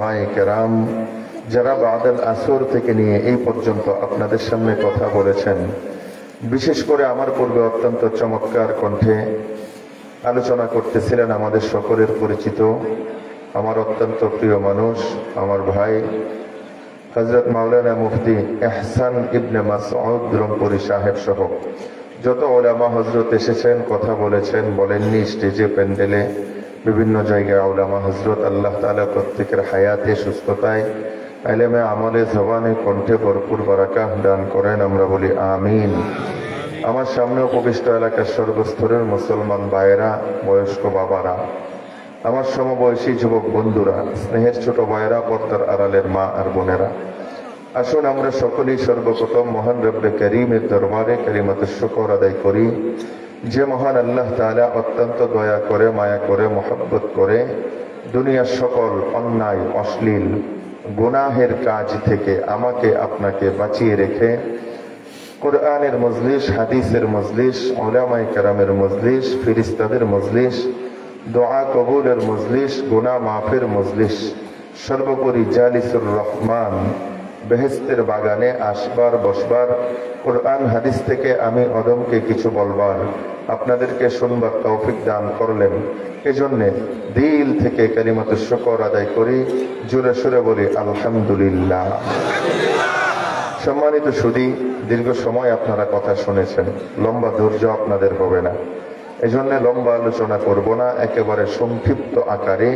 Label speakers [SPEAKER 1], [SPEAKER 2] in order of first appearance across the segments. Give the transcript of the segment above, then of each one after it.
[SPEAKER 1] মায়ে কেরাম যারা বাদাল আসর থেকে নিয়ে এই পর্যন্ত আপনাদের সামনে কথা বলেছেন, বিশেষ করে আমার পূর্বে অত্যন্ত চমৎকার কণ্ঠে আলোচনা করতেছিলেন আমাদের সকলের পরিচিত, আমার অত্যন্ত প্রিয় মানুষ, আমার ভাই হযরত মাওলানা মুফতি এহসান ইবনে মাসউদ রংপুরি সাহেব সহ যত উলামা হযরত এসেছেন, কথা বলেছেন, বলেননি, স্টেজে, প্যান্ডেলে, বিভিন্ন জায়গায় উলামা হযরত। আল্লাহ তাআলা প্রত্যেকের হায়াতে, সুস্থতায়, ইলমে, আমলে, জবানে, কণ্ঠে ভরপুর বারাকাহ দান করেন। আমরা বলি আমিন। আমার সামনে উপবিষ্ট এলাকার সর্বস্তরের মুসলমান ভাইয়েরা, বয়স্ক বাবারা, আমার সমবয়সী যুবক বন্ধুরা, স্নেহের ছোট ভাইয়েরা, পর্দার আড়ালের মা আর বোনেরা, আসুন আমরা সকলেই সর্বপ্রথম মহান রব্বে করিমের দরবারে কালিমাতুশ শুকর আদায় করি, যে মহান আল্লাহ তাআলা অত্যন্ত দয়া করে, মায়া করে, মহব্বত করে দুনিয়ার সকল অন্যায়, অশ্লীল, গুনাহের কাজ থেকে আমাকে আপনাকে বাঁচিয়ে রেখে কোরআনের মজলিস, হাদিসের মজলিস, উলামায়ে কেরামের মজলিস, ফেরেশতাদের মজলিস, দোয়া কবুলের মজলিস, গুনাহ মাফের মজলিস, সর্বোপরি জালিসুর রহমান, বেহেশতের বাগানে আসবার বসবার, কোরআন হাদিস থেকে আমি অদমকে কিছু বলবার, আপনাদেরকে শুনবার তৌফিক দান করলেন। এজন্যে দিল থেকে কালিমাতুশ শুকর আদায় করি, জোরে সুরে বলি আলহামদুলিল্লাহ। সম্মানিত সুধী, দীর্ঘ সময় আপনারা কথা শুনেছেন, লম্বা ধৈর্য আপনাদের হবে না, এজন্য লম্বা আলোচনা করব না, একেবারে সংক্ষিপ্ত আকারে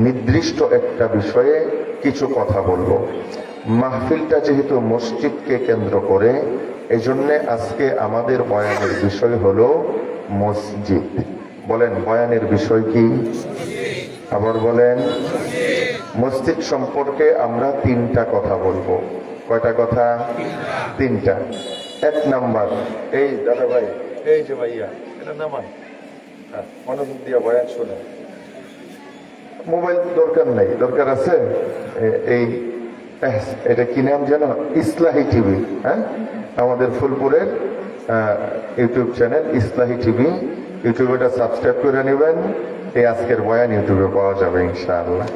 [SPEAKER 1] নির্দিষ্ট একটা বিষয়ে কিছু কথা বলবো। মাহফিলটা যেহেতু মসজিদকে কেন্দ্র করে, এজন্য আজকে আমাদের বয়ানের বিষয় হলো মসজিদ। বলেন, বয়ানের বিষয় কি? আবার বলেন। মসজিদ সম্পর্কে আমরা তিনটা কথা বলবো। কয়টা কথা? তিনটা। এক নাম্বার, এই দাদা ভাই, এই যে ভাইয়া, এটা নামান, মনোযোগ দিয়া বয়ান শোনেন। মোবাইল দরকার নাই, দরকার আছে এই, এটা কি নাম জানো? ইসলাহি টিভি। হ্যাঁ, আমাদের ফুলপুরের ইউটিউব চ্যানেল ইসলাহি টিভি, ইউটিউবে সাবস্ক্রাইব করে নেবেন। এই আজকের বয়ান ইউটিউবে পাওয়া যাবে ইনশাআল্লাহ।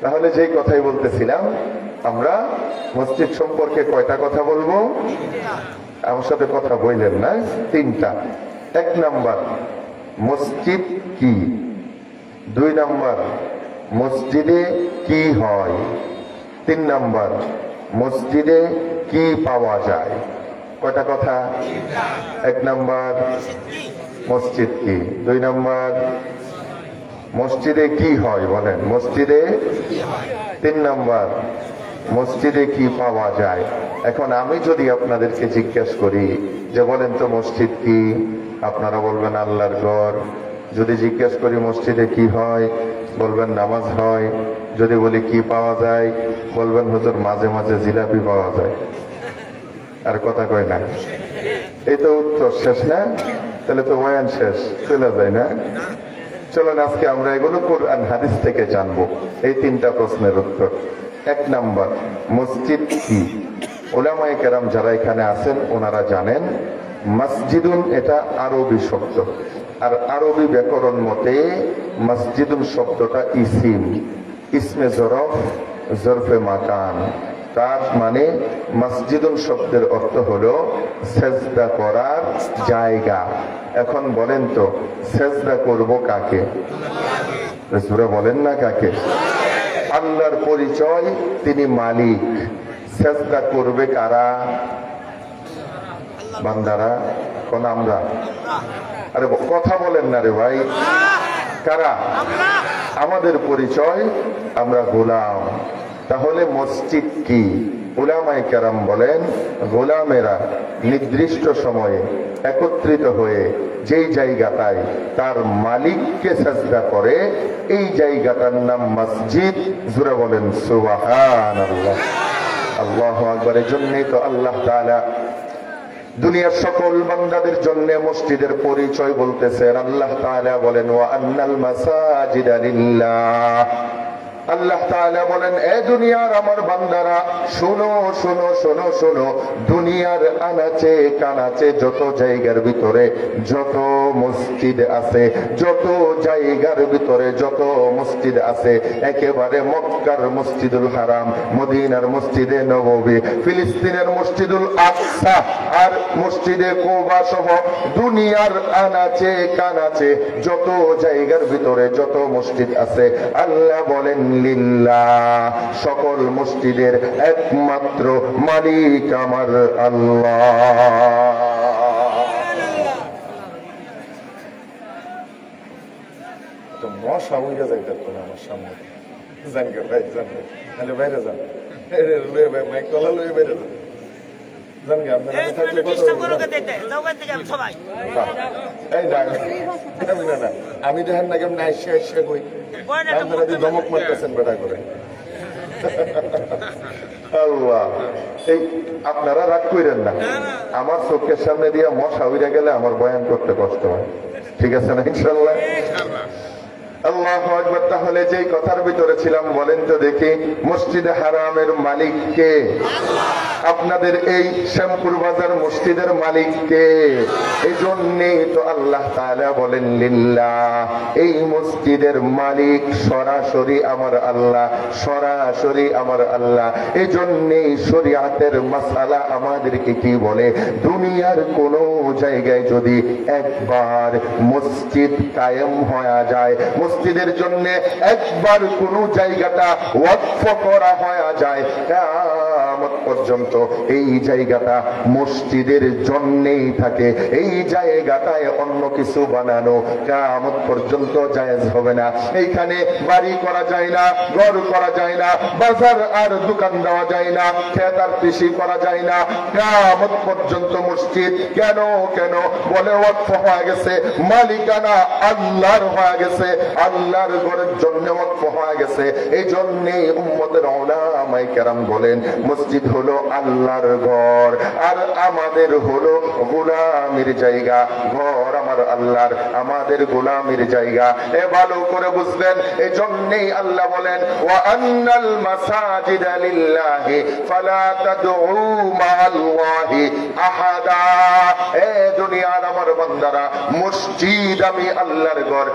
[SPEAKER 1] তাহলে যেই কথাই বলতেছিলাম, আমরা মসজিদ সম্পর্কে কয়টা কথা বলবো? আমার সাথে কথা বললেন না? তিনটা। এক নাম্বার, মসজিদ কি? দুই নাম্বার, মসজিদে কি হয়? তিন নাম্বার, মসজিদে কি পাওয়া যায়? কয়টা কথা? এক নাম্বার, মসজিদ কি। দুই নাম্বার, মসজিদে কি হয়? বলেন, মসজিদে। তিন নাম্বার, মসজিদে কি পাওয়া যায়? এখন আমি যদি আপনাদেরকে জিজ্ঞেস করি যে বলেন তো মসজিদ কি, আপনারা বলবেন আল্লাহর ঘর। যদি জিজ্ঞেস করি মসজিদে কি হয়, বলবেন নামাজ হয়। যদি বলি কি পাওয়া যায়, বলবেন হুজুর মাঝে মাঝে জিলাপি পাওয়া যায়। আর কথা কয় না। এই তো উত্তর শেষ না? তাহলে তো বয়ান শেষ, চলে যায় না? চলুন আজকে আমরা এগুলো কোরআন হাদিস থেকে জানবো, এই তিনটা প্রশ্নের উত্তর। এক নাম্বার, মসজিদ কি? উলামায়ে কেরাম যারা এখানে আছেন ওনারা জানেন মসজিদুন এটা আরবি শব্দ, আর আরবি ব্যাকরণ মতে মসজিদুন শব্দটা ইসিম, ইসমে জরফ, জরফে মাকান। তার মানে মসজিদুন শব্দের অর্থ হলো সেজদা করার জায়গা। এখন বলেন তো, সেজদা করব কাকে? রাসূল বলেন না কাকে? আল্লাহর পরিচয়, তিনি মালিক। সেজদা করবে কারা? বান্দারা। কোন আমরা? আরে কথা বলেন না রে ভাই। কারা? আমাদের পরিচয়, আমরা গোলাম। তাহলে মসজিদ কি? উলামায়ে কেরাম বলেন গোলামেরা নির্দিষ্ট সময়ে একত্রিত হয়ে যেই জায়গাটায় তার মালিককে সাজদা করে, এই জায়গাটার নাম মসজিদ। জোরে বলেন সুবহানাল্লাহ, আল্লাহু আকবার। এই জন্যই তো আল্লাহ তাআলা দুনিয়ার সকল বান্দাদের জন্য মসজিদের পরিচয় বলতেছেন। আল্লাহ তাআলা বলেন ওয়া আন্নাল মাসাজিদা লিল্লাহ, আল্লাহ তাআলা বলেন, এ দুনিয়ার আমার বান্দারা শোনো শোনো শোনো শোনো, দুনিয়ার আনাচে কানাচে যত জায়গার ভিতরে যত মসজিদ আছে, যত জায়গার ভিতরে যত মসজিদ আছে, একেবারে মক্কার মসজিদুল হারাম, মদিনার মসজিদে নববী, ফিলিস্তিনের মসজিদুল আকসা আর মসজিদে কুবা সহ দুনিয়ার আনাচে কানাচে যত জায়গার ভিতরে যত মসজিদ আছে, আল্লাহ বলেন লিল্লাহ, সকল মসজিদের একমাত্র মালিক আমার আল্লাহ। মশা উইরা যাইতে আমার সামনে, জানি ভাই জানি, তাহলে বাইরে যান, মাইক তলা লয়ে বাইরে যান, জানি আপনারা থাকলে না, আমি দেখেন না কেমন আইসা আইসা কই, আপনারা ধমক মারতেছেন বেটা করে। আল্লাহ, এই আপনারা রাগ করেন না, আমার চোখের সামনে দিয়ে মশা উইরা গেলে আমার বয়ান করতে কষ্ট হয়, ঠিক আছে না? ইনশাল্লাহ। আল্লাহু আকবার। তাহলে যেই কথার ভিতরে ছিলাম, বলেন তো দেখি, মসজিদে হারামের মালিক কে? আপনাদের এই শ্যামপুর বাজার মসজিদের মালিক কে? এই জন্যই তো আল্লাহ তাআলা বলেন লিল্লাহ, এই মসজিদের মালিক সরাসরি আমার আল্লাহ, সরাসরি আমার আল্লাহ। এই জন্যই শরীয়তের মাসালা আমাদেরকে কি বলে, দুনিয়ার কোন জায়গায় যদি একবার মসজিদ কায়েম হয়ে যায়, মসজিদের জন্য একবার কোন জায়গাটা ওয়াকফ করা হয়ে যায়, কিয়ামত পর্যন্ত এই জায়গাটা মসজিদের জন্যই থাকে। এই জায়গাটায় অন্য কিছু বানানো কিয়ামত পর্যন্ত জায়েজ হবে না। এইখানে বাড়ি করা যায় না, ঘর করা যায় না, বাজার আর দোকান দেওয়া যায় না, ক্ষেত আর কৃষি করা যায় না, কিয়ামত পর্যন্ত মসজিদ কেন কেন বলে ওয়াকফ হয়ে গেছে, মালিকানা আল্লাহর হয়ে গেছে, আল্লাহর ঘরের জন্য ওয়াকফ হয়ে গেছে। এই জন্যই উম্মতের উলামায়ে কেরাম বলেন, মসজিদ হলো আল্লাহর ঘর আর আমাদের হলো গোলামির জায়গা। ঘর আমার আল্লাহর, আমাদের গোলামির জায়গা। এ ভালো করে বুঝবেন। এই জন্যই আল্লাহ বলেন, ওয়া আন্নাল মাসাজিদা লিল্লাহি ফালা তাদউ মাআল্লাহি আহাদা। এ দুনিয়ার আমার বান্দারা, মসজিদ আমি আল্লাহর ঘর,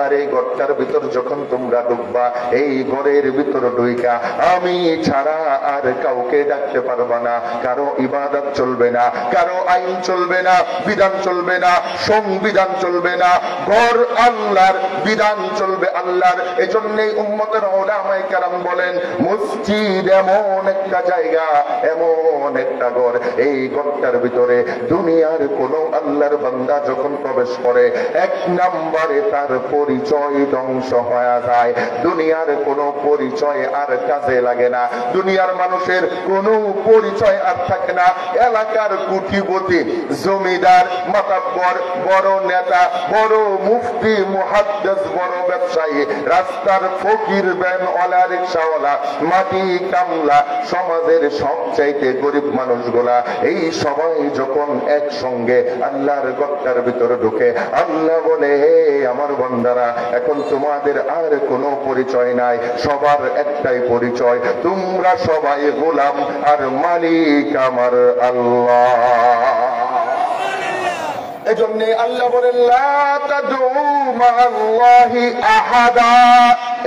[SPEAKER 1] আর এই ঘরটার ভিতর যখন তোমরা ঢুকবা, এই ঘরের ভিতর ঢুইকা আমি ছাড়া আর কাউকে ডাকতে পারবা না, কারো ইবাদত চলবে না, কারো আইন চলবে না, বিধান চলবে না, সংবিধান চলবে না, ঘর আল্লাহর, বিধান চলবে আল্লাহর। এজন্যই উম্মতের উলামায়ে কেরাম বলেন, মসজিদ এমন একটা জায়গা, এমন একটা ঘর, এই ঘরটার ভিতরে দুনিয়ার কোন আল্লাহর বান্দা যখন প্রবেশ করে, এক নম্বরে তার পরিচয় ধ্বংস হয়ে যায়। দুনিয়ার কোনো পরিচয় আর কাজে লাগে না, দুনিয়ার মানুষের কোনো পরিচয় আর থাকে না। এলাকার কুটিপতি, জমিদার, মাতাব্বর, বড় নেতা, বড় মুফতি, মুহাদ্দিস, বড় ব্যবসায়ী, রাস্তার ফকির, ভ্যানওয়ালা, রিকশাওয়ালা, মাটি কামলা, সমাজের সবচাইতে গরিব মানুষগুলা, এই সবাই যখন একসঙ্গে আল্লাহর ঘরটার ভিতরে ঢুকে, আল্লাহ বলে, হে আমার বান্দারা, এখন তোমাদের আর কোনো পরিচয় নাই, সবার একটাই পরিচয়, তোমরা সবাই গোলাম আর মালিক আমার আল্লাহ। এজন্য আল্লাহ বলেন, লা তাদউ মাআল্লাহি আহাদা।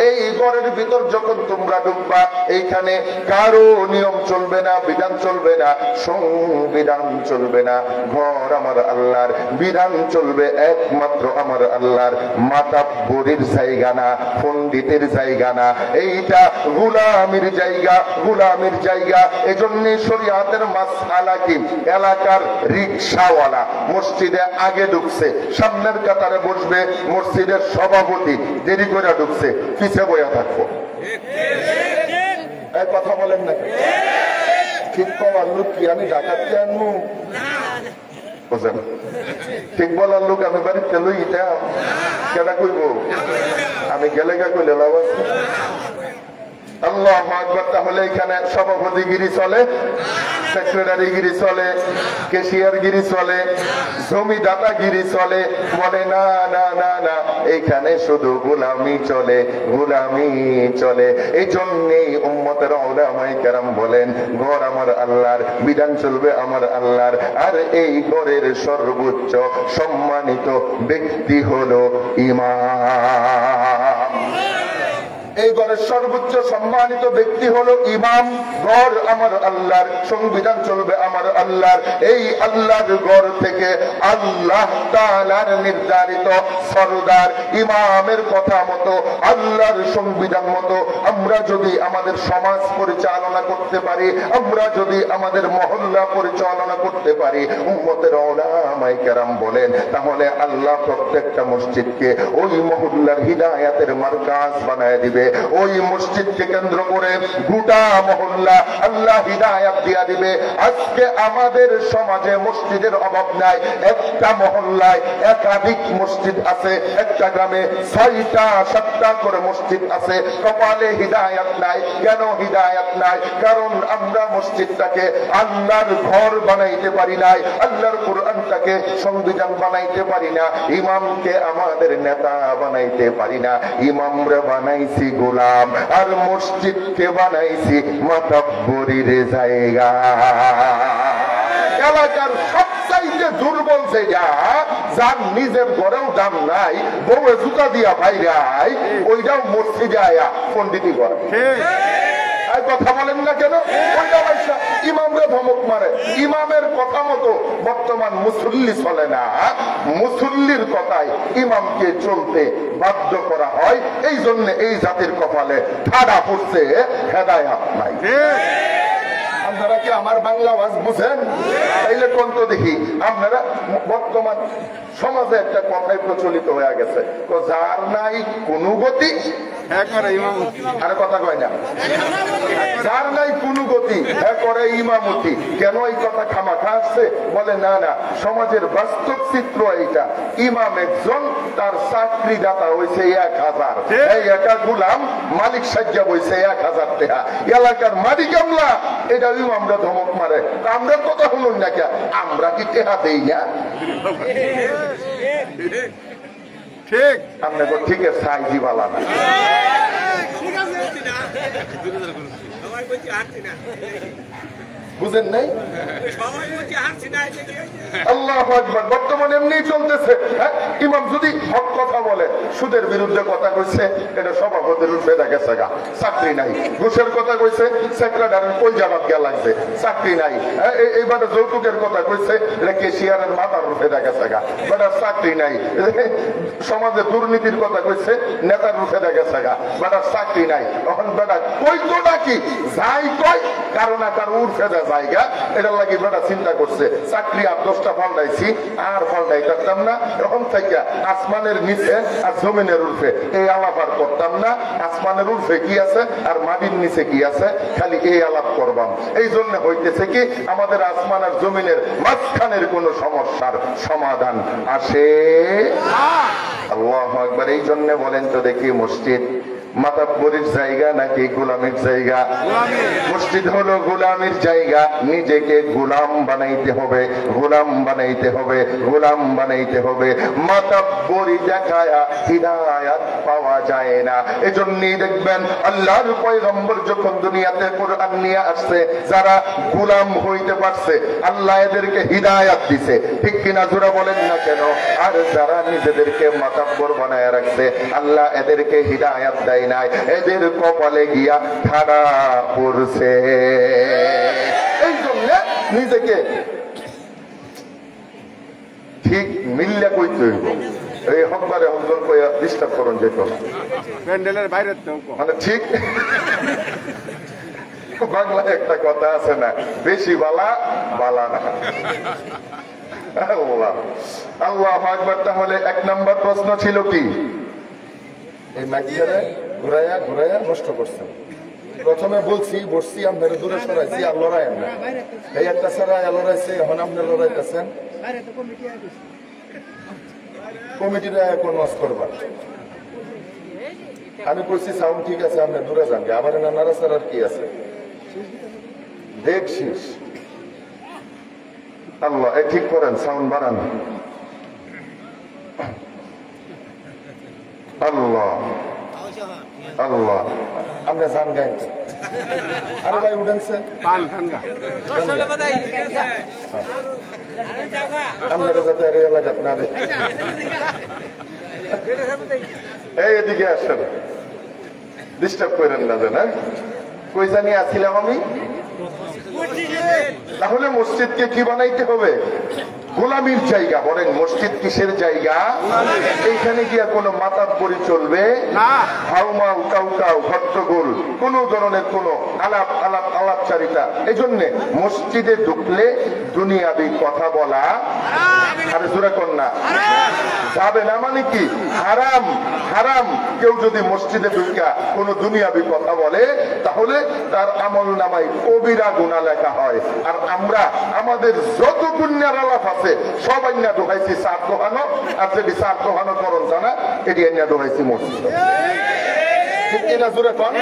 [SPEAKER 1] এই ঘরের ভিতর যখন তোমরা ঢুকবা, এইখানে কারো নিয়ম চলবে না, বিধান চলবে না, সংবিধান চলবে না। ঘর আমার আল্লাহর, বিধান চলবে একমাত্র আমার আল্লাহর। মাতাব্বরির জায়গা না, পণ্ডিতের জায়গা না, এইটা গোলামির জায়গা, গোলামির জায়গা। এজন্য শরীয়তের মাসআলা কি, এলাকার রিকশাওয়ালা মসজিদে আগে ঢুকছে, সামনের কাতারে বসবে, মসজিদের সভাপতি দেরি করে ঢুকছে, পিছে বইয়া থাকবো। এই কথা বলেন না, ঠিক বলার লোক কি আমি ডাকাতকে আনবো? বুঝেন, ঠিক বলার লোক আমি বাড়িতে লইতাম, কেনা কইব? আমি গেলে গা কইলে লাভ আছে? আল্লাহু আকবার। তাহলে এখানে সভাপতিগিরি চলে, সেক্রেটারিগিরি চলে, ক্যাশিয়ারগিরি চলে, জমিদাতাগিরি চলে? বলে না না না না, এখানে শুধু গোলামি চলে, গোলামি চলে। এই জন্যেই উম্মতের উলামায়ে কেরাম বলেন, ঘর আমার আল্লাহর, বিধান চলবে আমার আল্লাহর। আর এই ঘরের সর্বোচ্চ সম্মানিত ব্যক্তি হলো ইমাম। এই ঘরের সর্বোচ্চ সম্মানিত ব্যক্তি হলো ইমাম। ঘর আমার আল্লাহর, সংবিধান চলবে আমার আল্লাহর। এই আল্লাহর ঘর থেকে আল্লাহ তাআলার নির্ধারিত সরদার ইমামের কথা মতো, আল্লাহর সংবিধান মতো আমরা যদি আমাদের সমাজ পরিচালনা করতে পারি, আমরা যদি আমাদের মহল্লা পরিচালনা করতে পারি, উম্মতের উলামায়ে কেরাম বলেন, তাহলে আল্লাহ প্রত্যেকটা মসজিদকে ওই মহল্লার হিদায়াতের মারকাজ বানায় দিবে। ওই মসজিদকে কেন্দ্র করে গোটা মহল্লা আল্লাহ হিদায়াত দিয়া দিবে। আজকে আমাদের সমাজে মসজিদের অভাব নাই। একটা মহল্লায় একাধিক মসজিদ আছে, একটা গ্রামে 6টা 7টা করে মসজিদ আছে। কপালে হিদায়াত নাই। কেন হিদায়াত নাই? কারণ আমরা মসজিদটাকে আল্লাহর ঘর বানাইতে পারি নাই, আল্লাহর কোরআনটাকে সংবিধান বানাইতে পারি না, ইমামকে আমাদের নেতা বানাইতে পারি না। ইমামরা বানাইছি গোলাম, আর মসজিদকে বানাইছি মাতাব্বরির জায়গা। এলাকার সবচাইতে দুর্বল জায়গা, যার নিজের ঘরেও দাম নাই, বউয়ে জুতা দিয়া ভাইরাই, ওইটাও মসজিদে আয়া পন্ডিতি করে। কথা বলেন না কেন? ইমামরা ধমক মারে। ইমামের কথা মতো বর্তমান মুসল্লি চলে না, মুসল্লির কথায় ইমামকে চলতে বাধ্য করা হয়। এই জন্য এই জাতির কপালে ঠাডা পড়ছে, হেদায়াত নাই। আপনারা কি আমার বাংলা আওয়াজ বুঝেন? তাইলে কোন তো দেখি, আপনারা বর্তমান সমাজে একটা কথাই প্রচলিত হয়ে গেছে, যার নাই কোনো গতি, আরে কথা কয় না, যার নাই কোনো গতি হ্যাঁ করে ইমামতি। কেন এই কথা খামাখা আসছে? বলে না না, সমাজের বাস্তব চিত্র এইটা। ইমাম একজন, তার চাকরিদাতা হয়েছে 1000, এই একা গুলাম, মালিক সাজ্জা হয়েছে 1000 টাকা। এলাকার মালিক আমলা, এটা ইমামরা ধমক মারে। আমরা কথা শুনুন না, কে আমরা কি টেহা দেই না? ঠিক আমরা তো ঠিক আছে, সাইজি বালা না। বুঝেন নাই? আল্লাহু আকবার। বর্তমানে এমনি চলতেছে। ইমাম যদি হক কথা বলে, সুদের বিরুদ্ধে কথা কইছে, এটা সভাপতির উঠে গেছে গা, চাকরি নাই। ঘুষের কথা কইছে, সেক্রেটারির কই জামাত গা লাগবে, চাকরি নাই। এইবারে যৌতুকের কথা কইছে, এটা কেশিয়ারের মাথার উঠে গেছে গা, বেটার চাকরি নাই। সমাজে দুর্নীতির কথা কইছে, নেতার উঠে গেছে গা, বেটার চাকরি নাই। তখন বেটা কই তো নাকি যাই কয়, কারো না কারো উঠে জায়গা, এটার লাগি বেটা চিন্তা করছে, চাকরি আর 10টা পাল্টাইছি, আর পাল্টাইতাম না। এখন থেকে আসমানের নিচে আর জমিনের উর্ফে এই আলাপ আর করতাম না। আসমানের উর্ফে কি আছে আর মাটির নিচে কি আছে, খালি এই আলাপ করবাম। এই জন্য হইতেছে কি, আমাদের আসমান আর জমিনের মাঝখানের কোন সমস্যার সমাধান আসে। আল্লাহু আকবার। এই জন্য বলেন তো দেখি, মসজিদ মাতাব্বরির জায়গা নাকি গোলামের জায়গা? মসজিদ হলো গোলামের জায়গা। নিজেকে গোলাম বানাইতে হবে, গোলাম বানাইতে হবে, গোলাম বানাইতে হবে। মাতাব্বরি দেখায়া হিদায়াত পাওয়া যায় না। এজন্যই দেখবেন আল্লাহর পয়গম্বর যখন দুনিয়াতে কোরআন নিয়ে আসছে, যারা গোলাম হইতে পারছে, আল্লাহ এদেরকে হিদায়াত দিছে। ঠিক কিনা জোরা বলেন না কেন? আর যারা নিজেদেরকে মাতাব্বর বানায় রাখছে, আল্লাহ এদেরকে হিদায়াত দেয় নাই, এদের কপালে গিয়া ঠাড়া পড়ছে। এই জন্য নিজেকে ঠিক মিল্লা কইতে হইব। এই হকবারে হকজন কইয়া ডিস্টার্ব করুন যেত না, প্যান্ডেলের বাইরে মানে ঠিক। বাংলায় একটা কথা আছে না, বেশি বালা বালা না। আল্লাহ আল্লাহু আকবার। তাহলে 1 নম্বর প্রশ্ন ছিল কি, এই মাইকটারে ঘুরাইয়া ঘুরাইয়া নষ্ট করছেন। প্রথমে বলছি বসছি, আপনারা দূরে সরাইছি, আর লড়াই না। এই একটা সারাই লড়াইছে, এখন আপনারা লড়াইতেছেন। কমিটিরা এখন ওয়াজ করবা, আমি বলছি সাউন্ড ঠিক আছে, আপনি দূরে যান, আবার না নাড়াচাড়ার কি আছে? দেখছিস আল্লাহ ঠিক করেন, সাউন্ড বাড়ান। আল্লাহ আল্লাহ, আপনি যান গাই। আরে ভাই উঠেনছে আপনারা যাতে এলাকাত না দেখে। এই এদিকে আসেন, ডিস্টার্ব করেন না যেন। কই জানি আসছিলাম আমি? তাহলে মসজিদকে কি বানাইতে হবে? গোলামীর জায়গা। বলেন মসজিদ কিসের জায়গা? এইখানে গিয়া কোনো মাতাব্বরি চলবে না, হাউমাউ কাউকাউ হট্টগোল, কোন ধরনের কোন আলাপচারিতা। এই জন্য মসজিদে ঢুকলে দুনিয়াবি কথা বলা, আরে জোরে কর না, যাবে না। মানে কি? হারাম। হারাম। কেউ যদি মসজিদে ঢুকা কোন দুনিয়াবি কথা বলে তাহলে তার আমল নামায় কবিরা গুনাহ লেখা হয়। আর আমরা আমাদের যত পুণ্যের আলাপ আছে সব আইনা ঢুকাইছি সার দোকানো, আর যদি সার দোকানো করন জানা এটি আইনা ঢুকাইছি মসজিদে। ঠিক কিনা জোরে কন?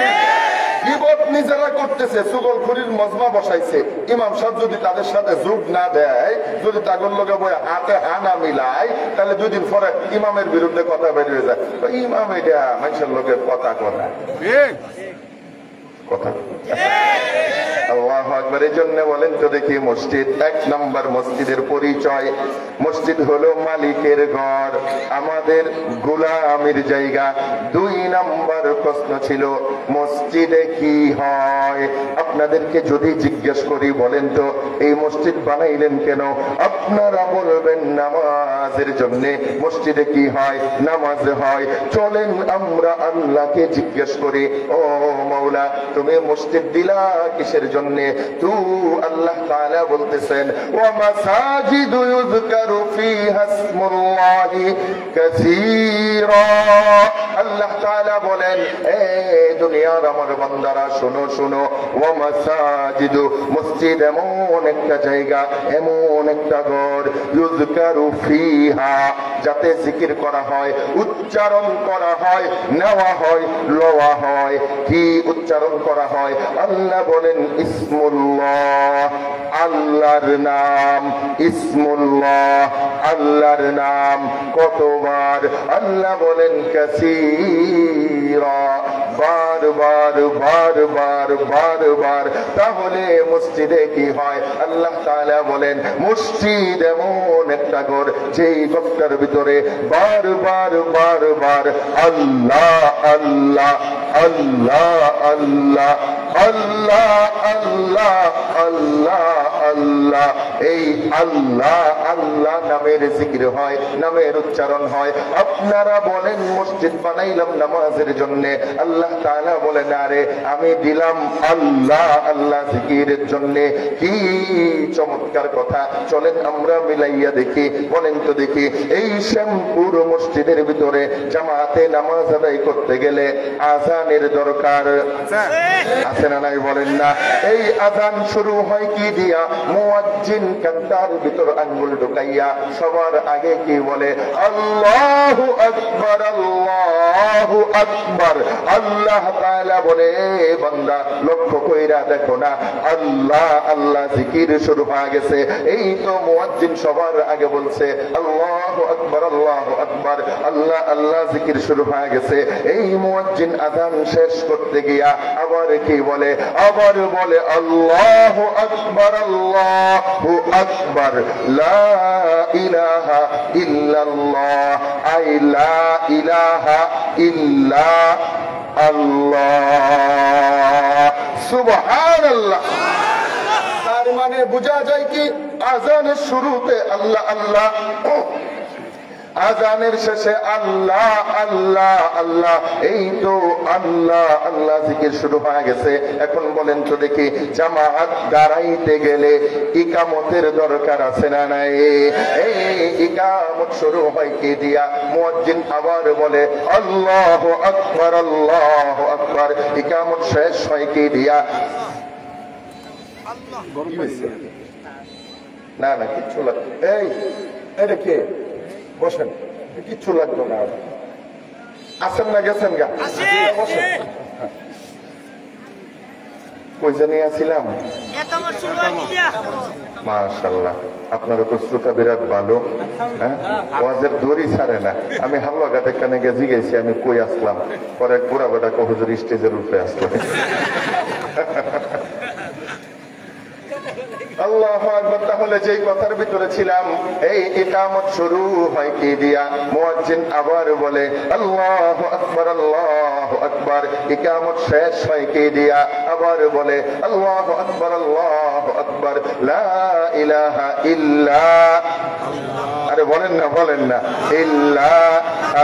[SPEAKER 1] বিপদ নিজেরা করতেছে, সুগলখুরির মজমা বসাইছে। ইমাম সাহেব যদি তাদের সাথে যোগ না দেয়, যদি তাগর লোকে বই হাতে হানা মিলায়, তাহলে 2 দিন পরে ইমামের বিরুদ্ধে কথা বেরিয়ে যায়। ইমাম এটা মানুষের লোকের কথা কথা কথা আল্লাহু আকবার। এই জন্য বলেন তো দেখি, মসজিদ 1 নম্বর মসজিদের পরিচয়, মসজিদ হলো মালিকের ঘর, আমাদের গোলামির জায়গা। 2 নম্বর প্রশ্ন ছিল মসজিদে কি হয়? আপনাদেরকে যদি জিজ্ঞেস করি, বলেন তো এই মসজিদ বানাইলেন কেন? আপনারা বলবেন নামাজের জন্য। মসজিদে কি হয়? নামাজ হয়। চলেন আমরা আল্লাহকে জিজ্ঞেস করি, ও মাওলা তুমি মসজিদ দিলা কিসের জন্য? তু আল্লাহ তাআলা বলতেছেন, ওয়া মাসাজিদু ইউযকারু ফিহা ইসমুল্লাহি কাসীরা। আল্লাহ তাআলা বলেন, এ দুনিয়ার আমার বান্দারা শোনো শোনো, ওয়া মাসাজিদু, মসজিদ এমন একটা জায়গা, এমন একটা ঘর, ইউযকারু ফিহা, যাতে জিকির করা হয়, উচ্চারণ করা হয়, নেওয়া হয়, লওয়া হয়। কি উচ্চারণ করা হয়? আল্লাহ বলেন ইসমুল্লাহ, আল্লাহর নাম। ইসমুল্লাহ, আল্লাহর নাম। কতবার? আল্লাহ বলেন কাসীরা, বারবার বারবার বারবার। তাহলে মসজিদে কি হয়? আল্লাহ তাআলা বলেন মসজিদ এমন একটা ঘর, যেই ঘরটার ভিতরে বারবার বারবার আল্লাহ আল্লাহ আল্লাহ আল্লাহ আল্লাহ আল্লাহ আল্লাহ আল্লাহ, এই আল্লাহ আল্লাহ নামের জিকির হয়, নামের উচ্চারণ হয়। আপনারা বলেন মসজিদ বানাইলাম নামাজের জন্য, আল্লাহ তাআলা বলেন আরে আমি দিলাম আল্লাহ আল্লাহ জিকিরের জন্য। কি চমৎকার কথা! চলেন আমরা মিলাইয়া দেখি। বলেন তো দেখি, এই শ্যামপুর মসজিদের ভিতরে জামাতে নামাজ আদায় করতে গেলে আযানের দরকার আছে না নাই? বলেন না। এই আযান শুরু হয় কি দিয়া? মুয়াজ্জিন কান্তার ভিতর আঙ্গুল ঢুকাইয়া সবার আগে কি বলে? আল্লাহু আকবার, আল্লাহু আকবার। আল্লাহ তাআলা বলে, বান্দা লক্ষ্য কইরা দেখো না, আল্লাহ আল্লাহ জিকির শুরু হয়ে গেছে। এই তো মুয়াজ্জিন সবার আগে বলছে আল্লাহু আকবার, আল্লাহু আকবার, আল্লাহ আল্লাহ জিকির শুরু হয়ে গেছে। এই মুয়াজ্জিন আযান শেষ করতে গিয়া আবার কি বলে? আবার বলে আল্লাহু আকবার, আল্লাহু আকবার, লা ইলাহা ইল্লাল্লাহ, আই লা ইলাহা ইল্লা আল্লাহ, সুবহানাল্লাহ। তার মানে বোঝা যায় কি আযানের শুরুতে আল্লাহ আল্লাহ, আযানের শেষে আল্লাহ আল্লাহ আল্লাহ। এই তো আল্লাহ আল্লাহ জিকির শুরু হয়ে গেছে। এখন বলেন তো দেখি, জামাত দাঁড়াইতে গেলে ইকামতের দরকার আছে না নাই? এই ইকামত শুরু হয় কি দিয়া? মুয়াজ্জিন আবার বলে আল্লাহু আকবার, আল্লাহু আকবার। ইকামত শেষ হয় কি দিয়া? না না কিচ্ছু লাগবে। এই এটা কে? বসেন, কিচ্ছু লাগলো না। আসেন না গেছেন গা? কই জানি আসছিলাম? মাশাআল্লাহ, আপনারা তো শ্রোতা বিরাট ভালো। হ্যাঁ, ওয়াজের দড়ি ছাড়ে না। আমি হালুয়াঘাটে কানে গেছি গেছি, আমি কই আসলাম, পরে এক বুড়া বেটা হুজুর স্টেজের উপরে আসলো। আল্লাহু আকবার। তাহলে যেই কথার ভিতরে ছিলাম, এই ইকামত শুরু হয় কি দিয়া? মুয়াজ্জিন আবার বলে আল্লাহু আকবার, আল্লাহু আকবার। ইকামত শেষ হয় কি দিয়া? আবার বলে আল্লাহু আকবার, আল্লাহু আকবার, লা ইলাহা ইল্লা। আরে বলেন না, বলেন না, ইল্লা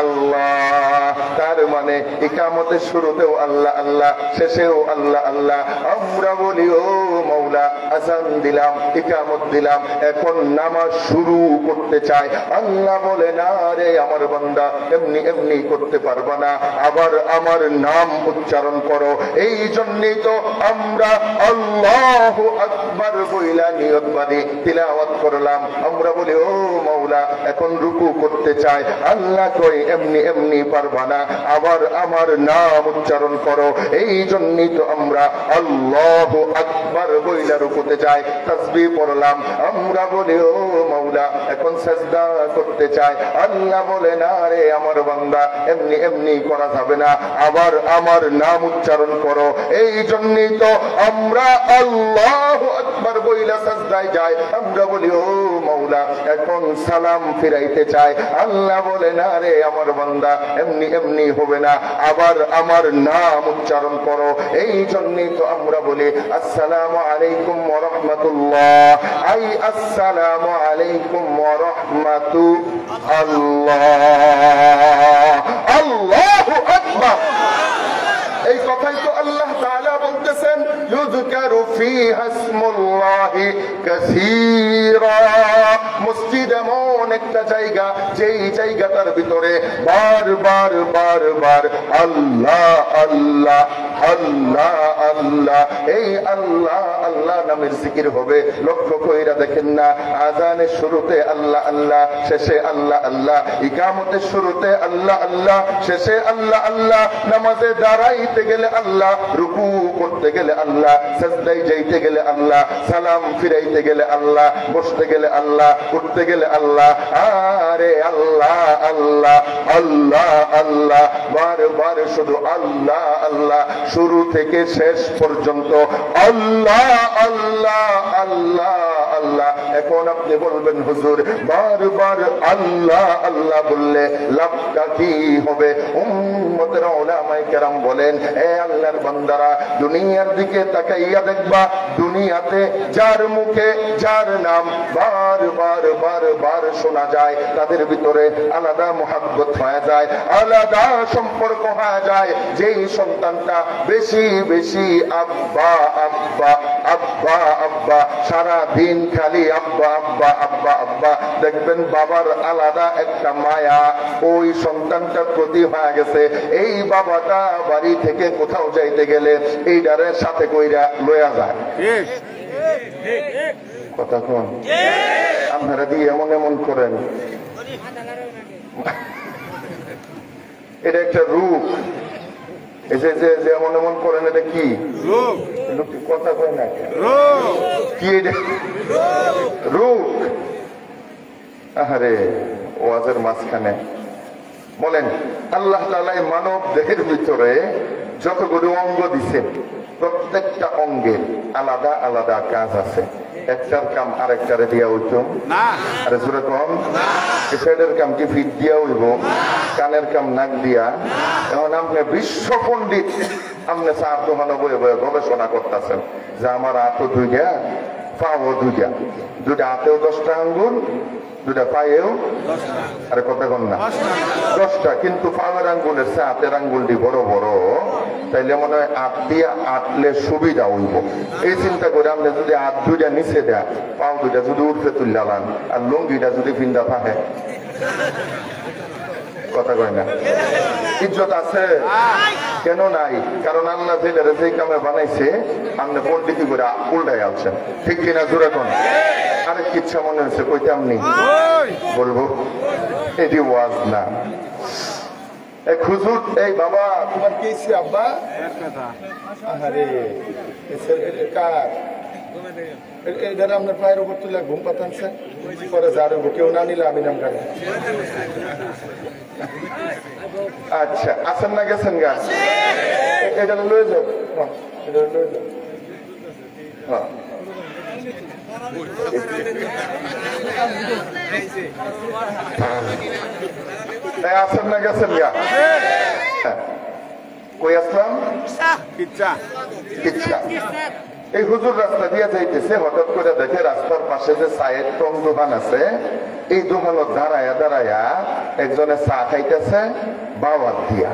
[SPEAKER 1] আল্লাহ। তার মানে ইকামতের শুরুতেও আল্লাহ আল্লাহ, শেষেও আল্লাহ আল্লাহ। আমরা বলি ও মাওলা, আযান দিলাম, ইকামত দিলাম, এখন নামাজ শুরু করতে চাই। আল্লাহ বলে না রে আমার বান্দা, এমনি এমনি করতে পারবা না, আবার আমার নাম উচ্চারণ করো। এই জন্যই তো আমরা আল্লাহু আকবার বইলা নিয়ত বাঁধি তিলাওয়াত করলাম। আমরা বলি ও মাওলা, এখন রুকু করতে চাই। আল্লাহ কই এমনি এমনি পারবা না, আবার আমার নাম উচ্চারণ করো। এই জন্যই তো আমরা আল্লাহু আকবার বইলা রুকুতে যাই, তাসবিহ পড়লাম। আমরা বলি ও মাওলা, এখন সাজদা করতে চাই। আল্লাহ বলে না রে আমার বান্দা, এমনি এমনি করা যাবে না, আবার আমার নাম উচ্চারণ করো। এই জন্যই তো আমরা আল্লাহু আকবার বইলা সাজদায় যাই। আমরা বলি ও মাওলা, এখন সালাম ফিরাইতে চাই। আল্লাহ বলে না রে আমার বান্দা, এমনি এমনি হবে না, আবার আমার নাম উচ্চারণ করো। এই জন্যই তো আমরা বলি আসসালামু আলাইকুম ওয়া রাহমাতুল্লাহ, আই আসসালামু আলাইকুম ওয়া রাহমাতুল্লাহ। আল্লাহু আকবার। এই কথাই তো আল্লাহ তাআলা বলতেছেন, ইউযকারু ফীহা ইসমুল্লাহি কাসীরা। মসজিদ এমন একটা জায়গা, যেই জায়গাটার ভিতরে বারবার বারবার আল্লাহ আল্লাহ আল্লাহ আল্লাহ, এই আল্লাহ আল্লাহ নামের জিকির হবে। লক্ষ্য কইরা দেখেন না, আযানের শুরুতে আল্লাহ আল্লাহ, শেষে আল্লাহ আল্লাহ। ইকামতের শুরুতে আল্লাহ আল্লাহ, শেষে আল্লাহ আল্লাহ। নামাজে দাঁড়াইতে গেলে আল্লাহ, রুকু করতে গেলে আল্লাহ, সাজদায় যাইতে গেলে আল্লাহ, সালাম ফিরাইতে গেলে আল্লাহ, বসতে গেলে আল্লাহ, উঠতে গেলে আল্লাহ। আরে আল্লাহ আল্লাহ আল্লাহ আল্লাহ, বারবার শুধু আল্লাহ আল্লাহ, শুরু থেকে শেষ পর্যন্ত আল্লাহ আল্লাহ আল্লাহ আল্লাহ। এখন আপনি বলবেন হুজুর, বারবার আল্লাহ আল্লাহ বললে লাভটা কি হবে? উম্মতের উলামায়ে কেরাম বলেন, এ আল্লাহর বান্দারা, দুনিয়ার দিকে তাকাইয়া দেখবা, দুনিয়াতে যার মুখে যার নাম বারবার বারবার শোনা যায়, তাদের ভিতরে আলাদা মুহাব্বত হয়ে যায়, আলাদা সম্পর্ক হয়ে যায়। যেই সন্তানটা বেশি বেশি আব্বা আব্বা আব্বা আব্বা, সারা দিন খালি আব্বা আব্বা আব্বা আব্বা, দেখবেন বাবার আলাদা একটা মায়া ওই সন্তানটার প্রতি হয়ে গেছে। এই বাবাটা বাড়ি থেকে কোথাও যাইতে গেলে এইটারের সাথে কইরা লয়া যায়। কথা কোন আপনারা দিয়ে এমন এমন করেন, এটা একটা রূপ। এই যে এমন এমন করেন, এটা কি লোকটি কথা কয় না কি? এটা রূপ। আহারে, ওয়াজের মাঝখানে বলেন, আল্লাহ তাআলা মানব দেহের ভিতরে যতগুলো অঙ্গ দিছেন, প্রত্যেকটা অঙ্গের আলাদা আলাদা কাজ আছে। একটার কাম আরেকটারে দিয়া হইতো না, আরে জোরে কম। পেটের কাম কি ফিট দিয়া হইব, কানের কাম নাক দিয়া। এখন আপনি বিশ্ব পণ্ডিত, আপনি চার দোকানে বয়ে বয়ে গবেষণা করতেছেন যে আমার হাতও দুইটা, পাও দুইটা, দুইটা হাতেও 10টা আঙ্গুল, দুইটা পায়েও, আরে কথা কন না, 10টা। কিন্তু পায়ের আঙ্গুলের চেয়ে হাতের আঙ্গুলটি বড় বড়, তাইলে মনে হয় হাত দিয়ে আটলে সুবিধা হইব। এই চিন্তা করে আপনি যদি হাত দুইটা নিচে দেয়, পাও দুইটা যদি উঠতে তুললা লান, আর লুঙ্গিটা যদি ফিন্দা থাকে, কথা কয় না, ইজ্জত আছে? কেন নাই? কারণ আল্লাহ যেটারে যে কামে বানাইছে, আপনি পন্ডিতি করে উল্টাই আলছেন। ঠিক কিনা জোরে কোন? আরেক ইচ্ছা মনে হচ্ছে কইতে, আপনি বলবো এটি ওয়াজ না। এক হুজুর, এই বাবা তোমার কি হয়েছে আব্বা? আরে কার এদের আপনার পায়ের উপর তুলে ঘুম পাতানছে পরে যার কেউ না নিলে আমি নাম গান। আচ্ছা আসেন না গেছেন গা? এটা লয়ে যাও, এটা লয়ে যাও। হ্যাঁ আসেন না গেছেন গা? কই আসলাম? এই হুজুর রাস্তা দিয়ে যাইতেছে, হঠাৎ করে দেখে রাস্তার পাশে যে চায়ের টং দোকান আছে, এই দোকানত দাঁড়ায়া দাঁড়ায়া একজনে চা খাইতেছে বাওয়াত দিয়া।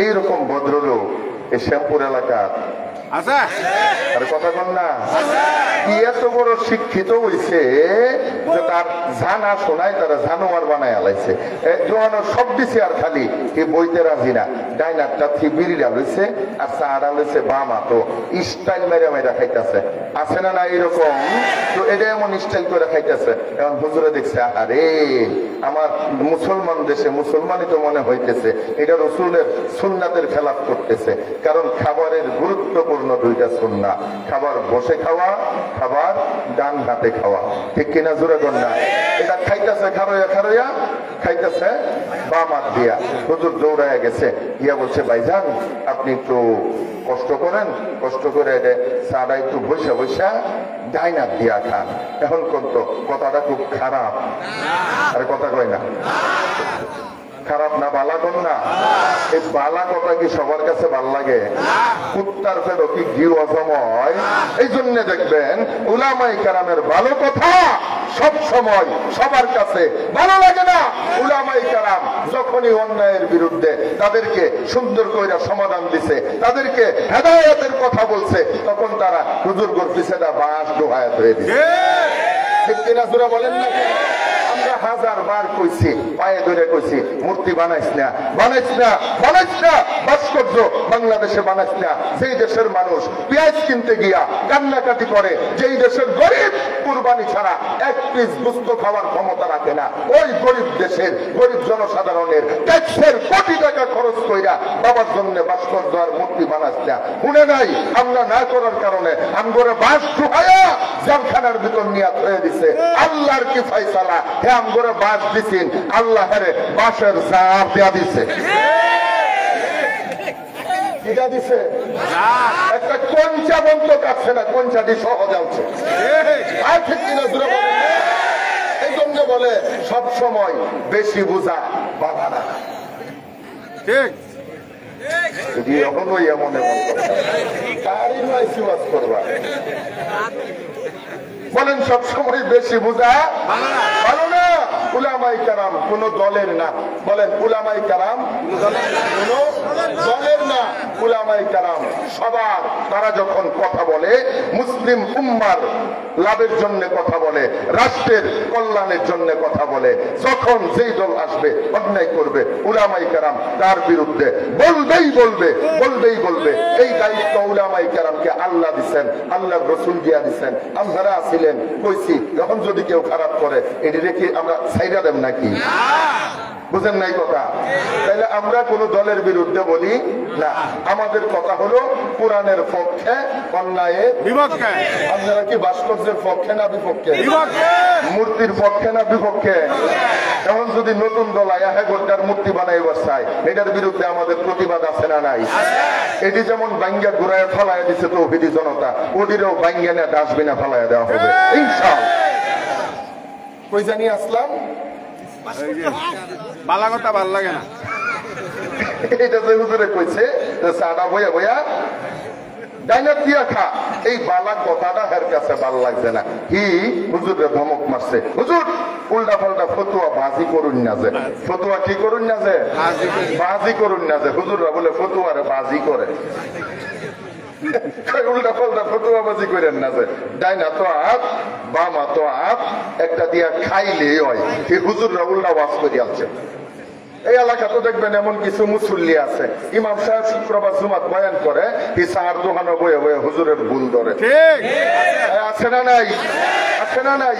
[SPEAKER 1] এইরকম ভদ্রলোক এই শ্যামপুর এলাকার আর কথা কন না, কি এত বড় শিক্ষিত হইছে যে তার জানা শোনায় তারা জানোয়ার বানায় আলাইছে। সব দিছে আর খালি এই বইতে রাজি না। ডাইনারটা থিবিরিরা লইছে আর চাড়া লইছে বামা, তো স্টাইল মেরে মেরা খাইতেছে। আছে না না এরকম? তো এটা এমন স্টাইল করে খাইতেছে। এখন হুজুরে দেখছে আরে আমার মুসলমান দেশে মুসলমানই তো মনে হইতেছে, এটা রসুলের সুন্নাতের খেলাফ করতেছে। কারণ খাবারের গুরুত্বপূর্ণ দুইটা সুন্নাহ, খাবার বসে খাওয়া, খাবার ডান হাতে খাওয়া, ঠিক কিনা জোরে না? এটা খাইতেছে খারোয়া খারোয়া, খাইতেছে বাম হাত দিয়া। হুজুর দৌড়াইয়া গেছে, গিয়া বলছে ভাইজান আপনি একটু কষ্ট করেন, কষ্ট করে চাটা একটু বসে বসা ডাইন হাত দিয়া খান। এখন কিন্তু কথাটা খুব খারাপ, আর কথা কয় না খারাপ না, বালা কন না? এই বালা কথা কি সবার কাছে ভাল লাগে? কুত্তার ফেরো কি ঘিউ অসময়? এই জন্য দেখবেন উলামায়ে কেরামের ভালো কথা সব সময় সবার কাছে ভালো লাগে না। উলামায়ে কেরাম যখনই অন্যায়ের বিরুদ্ধে তাদেরকে সুন্দর করে সমাধান দিছে, তাদেরকে হেদায়েতের কথা বলছে, তখন তারা হুজুরগর পিছেটা বাঁশ দোহায়াত হয়ে দিচ্ছে। ঠিক কিনা জোরে বলেন না? আমরা হাজার বার কইছি, পায়ে ধরে কইছি মূর্তি বানাইস না, বানাইস না, বানাইস না, ভাস্কর্য বাংলাদেশে বানাইস না। যেই দেশের মানুষ পেঁয়াজ কিনতে গিয়া কান্নাকাটি করে, যেই দেশের গরিব কুরবানি ছাড়া এক পিস গোশত খাওয়ার ক্ষমতা রাখে না, ওই গরিব দেশের গরিব জনসাধারণের ট্যাক্সের কোটি টাকা খরচ কইরা বাবার জন্য ভাস্কর্য আর মূর্তি বানাইস না। শুনে নাই আমরা না করার কারণে আমগরে বাঁশ ঢুকাইয়া জেলখানার ভিতর নিয়ে হয়ে দিছে। আল্লাহর কি ফয়সালা, হে আমগরে বাঁশ দিছেন, আল্লাহর বাঁশের জাপ দেয়া দিছে। একটা কঞ্চা বন্ধ কাটছে না, কঞ্চাটি সহজ আছে। আর ঠিক কিনা জুড়ে বলে, এই জন্য বলে সব সময় বেশি বোঝা বাধা না। ঠিক এখনোই এমন এমন তারই নয় সিওয়াজ করবা। বলেন সব সময় বেশি বোঝা ভালো না। উলামায়ে কেরাম কোন দলের না, বলেন উলামায়ে কেরাম কোন দলের না। উলামায়ে কেরাম সবার, তারা যখন কথা বলে মুসলিম উম্মার লাভের জন্য কথা বলে, রাষ্ট্রের কল্যাণের জন্য কথা বলে। যখন যেই দল আসবে অন্যায় করবে, উলামায়ে কেরাম তার বিরুদ্ধে বলবেই বলবে, বলবেই বলবে। এই দায়িত্ব উলামায়ে কেরামকে আল্লাহ দিচ্ছেন, আল্লাহর রাসূল দিয়া দিচ্ছেন। আমরা ছিলেন কইছি, যখন যদি কেউ খারাপ করে এটি রেখে আমরা ছাইড়া দেব নাকি? বুঝেন নাই কথা? তাইলে আমরা কোন দলের বিরুদ্ধে বলি না, আমাদের কথা হলো কোরআনের পক্ষে, অন্যায়ের বিপক্ষে। আপনারা কি ভাস্কর্যের পক্ষে না বিপক্ষে? মূর্তির পক্ষে না বিপক্ষে? এখন যদি নতুন দল আয়া গোটার মূর্তি বানাইবার চায়, এটার বিরুদ্ধে আমাদের প্রতিবাদ আছে না নাই? এটি যেমন বাঙ্গা ঘুরায় ফেলায় দিচ্ছে তৌহিদি জনতা, ওটিরও বাঙ্গা নিয়ে ডাস্টবিনে ফেলায় দেওয়া হবে ইনশাআল্লাহ। কই জানি আসলাম,
[SPEAKER 2] বালা কথা ভাল লাগে না।
[SPEAKER 1] এটা যে হুজুরে কইছে যে চাটা বইয়া বইয়া ডাইনার দিয়া খা, এই বালা কথাটা হের কাছে ভাল লাগছে না। কি হুজুরে ধমক মারছে, হুজুর উল্টা পাল্টা ফতুয়া বাজি করুন না যে, ফতুয়া কি করুন না যে, বাজি করুন না যে। হুজুররা বলে ফতুয়ারে বাজি করে, উল্টা পাল্টা ফতুয়া বাজি করেন না যে। ডাইনা তো আপ বামা তো আপ একটা দিয়া খাইলে হয়, এই হুজুররা উল্টা ওয়াজ করে আসছে। এই এলাকা তো দেখবেন এমন কিছু মুসল্লি আছে, ইমাম সাহেব শুক্রবার জুমাত বয়ান করে, এই চার দোকানে বয়ে বয়ে হুজুরের ভুল ধরে। আছে না নাই? আছে না নাই?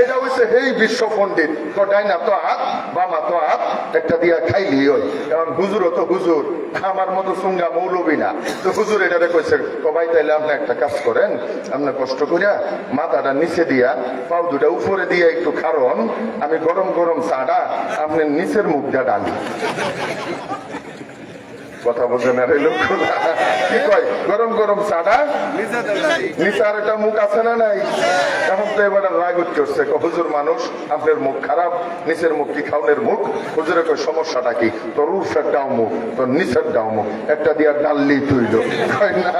[SPEAKER 1] এটা হচ্ছে হেই বিশ্ব পণ্ডিত, তো ডাইনা তো হাত বামা তো হাত একটা দিয়া খাইলি ওই। কারণ হুজুরও তো হুজুর, আমার মতো সুঙ্গা মৌলবী না। তো হুজুর এটারে কইছে, ভাই তাইলে আপনি একটা কাজ করেন, আপনার কষ্ট করিয়া মাথাটা নিচে দিয়া পাও দুটা উপরে দিয়ে একটু খারণ, আমি গরম গরম চাটা আপনার নিচের মুখ দিয়ে ডালি। কথা বোঝেন আর এই লোক কি কয়, গরম গরম চাটা নিচে আর একটা মুখ আছে না নাই? এখন তো এবার রাগ উঠছে, হুজুর মানুষ আপনার মুখ খারাপ, নিচের মুখ কি খাওনের মুখ? হুজুরে কয় সমস্যাটা কি? তোর উর্ফের ডাও মুখ, তোর নিচের ডাও মুখ, একটা দিয়া ডাললি তুইল। কয় না,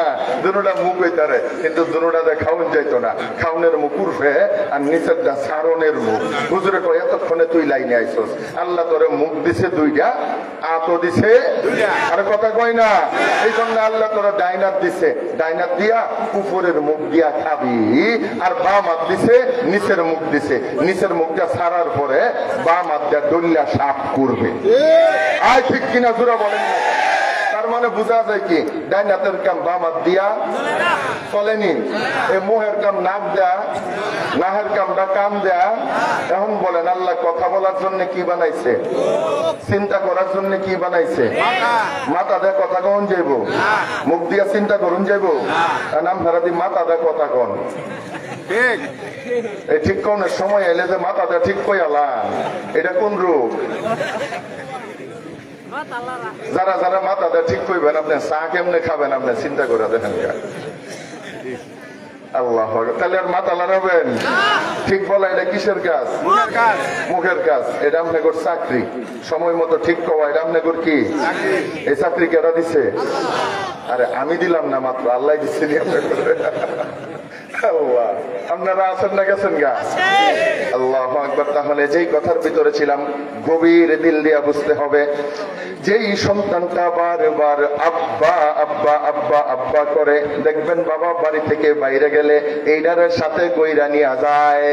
[SPEAKER 1] দুটা মুখ হইতারে, কিন্তু দুটাতে খাওন যাইতো না, খাওনের মুখ উর্ফে আর নিচের ডা সারনের মুখ। হুজুরে কয় এতক্ষণে তুই লাইনে আইসস, আল্লাহ তোরে মুখ দিছে দুইটা, আতো দিছে আর কথা কয় না, এই জন্য আল্লাহ তোরা ডাইনাত দিছে, ডাইনাত দিয়া উপরের মুখ দিয়া খাবি, আর বাম হাত দিছে নিচের মুখ দিছে, নিচের মুখটা ছাড়ার পরে বাম হাত দিয়া ডল্লা সাফ করবে। আয় ঠিক কিনা জোরা বলেন না? তার মানে বোঝা যায় কি, ডাইনাতের কাম বাম হাত দিয়া চলেনি, এই মোহের কাম নাক দেয়া, নাহের কামটা কান দেয়া। এখন বলেন আল্লাহ কথা বলার জন্য কি বানাইছে? চিন্তা করার জন্য কি বানাইছে? মাথা দিয়ে কথা কন যাইব, মুখ দিয়া চিন্তা করুন যাইব, নাম ফেরা দি মাথা দিয়ে কথা কন। এই ঠিক কোনের সময় এলে যে মাথা দিয়ে ঠিক কই আলাম, এটা কোন রূপ? যারা যারা মাথা দিয়ে ঠিক কইবেন, আপনি চা কেমনে খাবেন আপনি চিন্তা করে দেখেন। আল্লাহ, তাহলে আর মাথা লড়াবেন? ঠিক বলা এটা কিসের কাজ? মুখের কাজ। এটা আপনার চাকরি, সময় মতো ঠিক কওয়া, এটা আপনার কি? এই চাকরি কেটা দিছে? আরে আমি দিলাম না, মাত্র আল্লাহ দিচ্ছে। আল্লাহ, আপনারা আছেন না গেছেন গা? আল্লাহু আকবার। তাহলে যেই কথার ভিতরে ছিলাম, গভীর দিল দিয়া বুঝতে হবে, যেই সন্তানটা বারবার আব্বা আব্বা আব্বা আব্বা করে, দেখবেন বাবা বাড়ি থেকে বাইরে গেলে এইটারে সাথে কইরা নিয়ে যায়,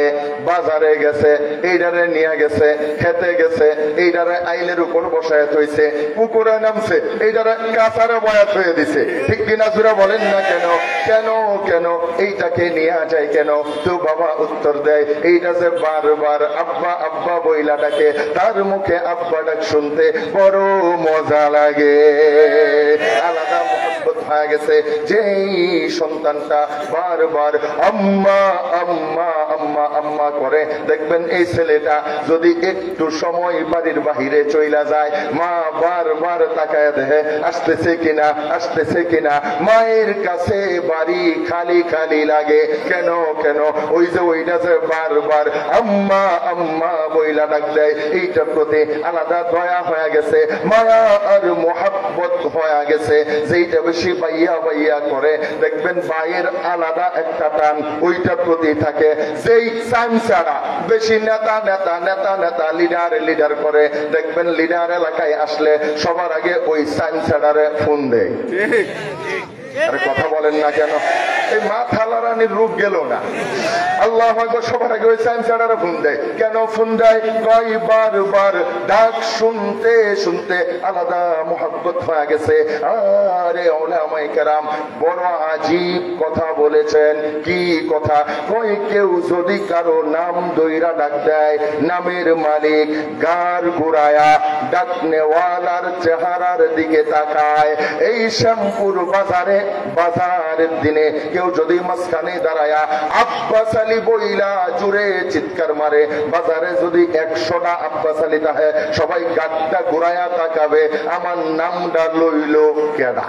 [SPEAKER 1] বাজারে গেছে এইটারে নিয়ে গেছে, খেতে গেছে এইটারে আইলের উপর বসায় থইছে, পুকুরে নামছে এইটারে কাঁচারে বয়া থয়ে দিছে। ঠিক কিনা জোরা বলেন না? কেন কেন কেন এইটাকে নিয়ে যায় কেন? তো বাবা উত্তর দেয়, এইটা যে বারবার আব্বা আব্বা বইলা ডাকে, তার মুখে আব্বা ডাক শুনতে বড় মজা লাগে, আলাদা মহব্বত হয়ে গেছে। যেই সন্তানটা বারবার আম্মা আম্মা আম্মা আম্মা করে, দেখবেন এই ছেলেটা যদি একটু সময় বাড়ির বাহিরে চইলা যায়, মা বারবার তাকায় দেখে আসতেছে কিনা আসতেছে কিনা। মায়ের কাছে বাড়ি খালি খালি লাগে। কেন কেন? ওই যে ওইটা যে বারবার আম্মা আম্মা বইলা ডাক দেয়, এইটার প্রতি আলাদা দয়া হয়ে গেছে, মায়া আর মোহাব্বত হয়ে গেছে। যেইটা বেশি বাইয়া বাইয়া করে, দেখবেন ভাইয়ের আলাদা একটা টান ওইটার প্রতি থাকে। যেই সাইন ছাড়া বেশি নেতা নেতা নেতা নেতা লিডার লিডার করে, দেখবেন লিডার এলাকায় আসলে সবার আগে ওই সাইন ছাড়ারে ফোন দেয়। আরে কথা বলেন না কেন? এই মা থালারানির রূপ গেল না। আল্লাহ সবার আগে ওই সাইন ছাড়ারে ফোন দেয়। কেন ফোন দেয়? কয় বারবার ডাক শুনতে শুনতে আলাদা মোহাব্বত হয়ে গেছে। আরে ওলামায়ে কেরাম বড় আজীব কথা বলেছেন। কি কথা? কয় কেউ যদি কারো নাম দইরা ডাক দেয়, নামের মালিক গার ঘুরায়া ডাকনেওয়ালার চেহারার দিকে তাকায়। এই শ্যামপুর বাজারে বাজারের দিনে কেউ যদি মাঝখানে দাঁড়ায়া আব্বাস আলী বইলা জুড়ে চিৎকার মারে, বাজারে যদি 100টা আব্বাস আলী থাকে, সবাই গাড়টা ঘুরায়া তাকাবে, আমার নামটা লইল কেডা?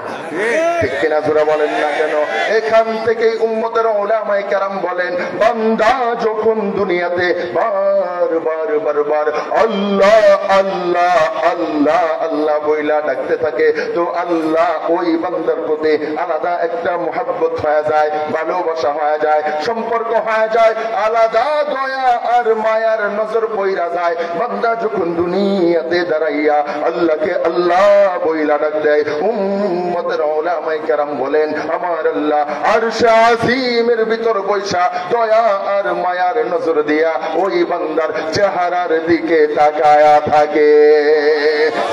[SPEAKER 1] ঠিক কিনা জোরা বলেন না কেন? এখান থেকেই উম্মতের উলামায়ে কেরাম বলেন, বান্দা যখন দুনিয়াতে বারবার বারবার আল্লাহ আল্লাহ আল্লাহ আল্লাহ বইলা ডাকতে থাকে, তো আল্লাহ ওই বান্দার প্রতি আলাদা একটা মোহাব্বত হয়ে যায়, ভালোবাসা হয়ে যায়, সম্পর্ক হয়ে যায়, আলাদা দয়া আর মায়ার নজর পইরা যায়। বান্দা যখন দুনিয়াতে দাঁড়াইয়া আল্লাহকে আল্লাহ বইলা ডাক দেয়, উম্মতের উলামায়ে কেরাম বলেন, আমার আল্লাহ আরশে আজিমের ভিতর বৈশা দয়া আর মায়ার নজর দিয়া ওই বান্দার চেহারার দিকে তাকায়া থাকে।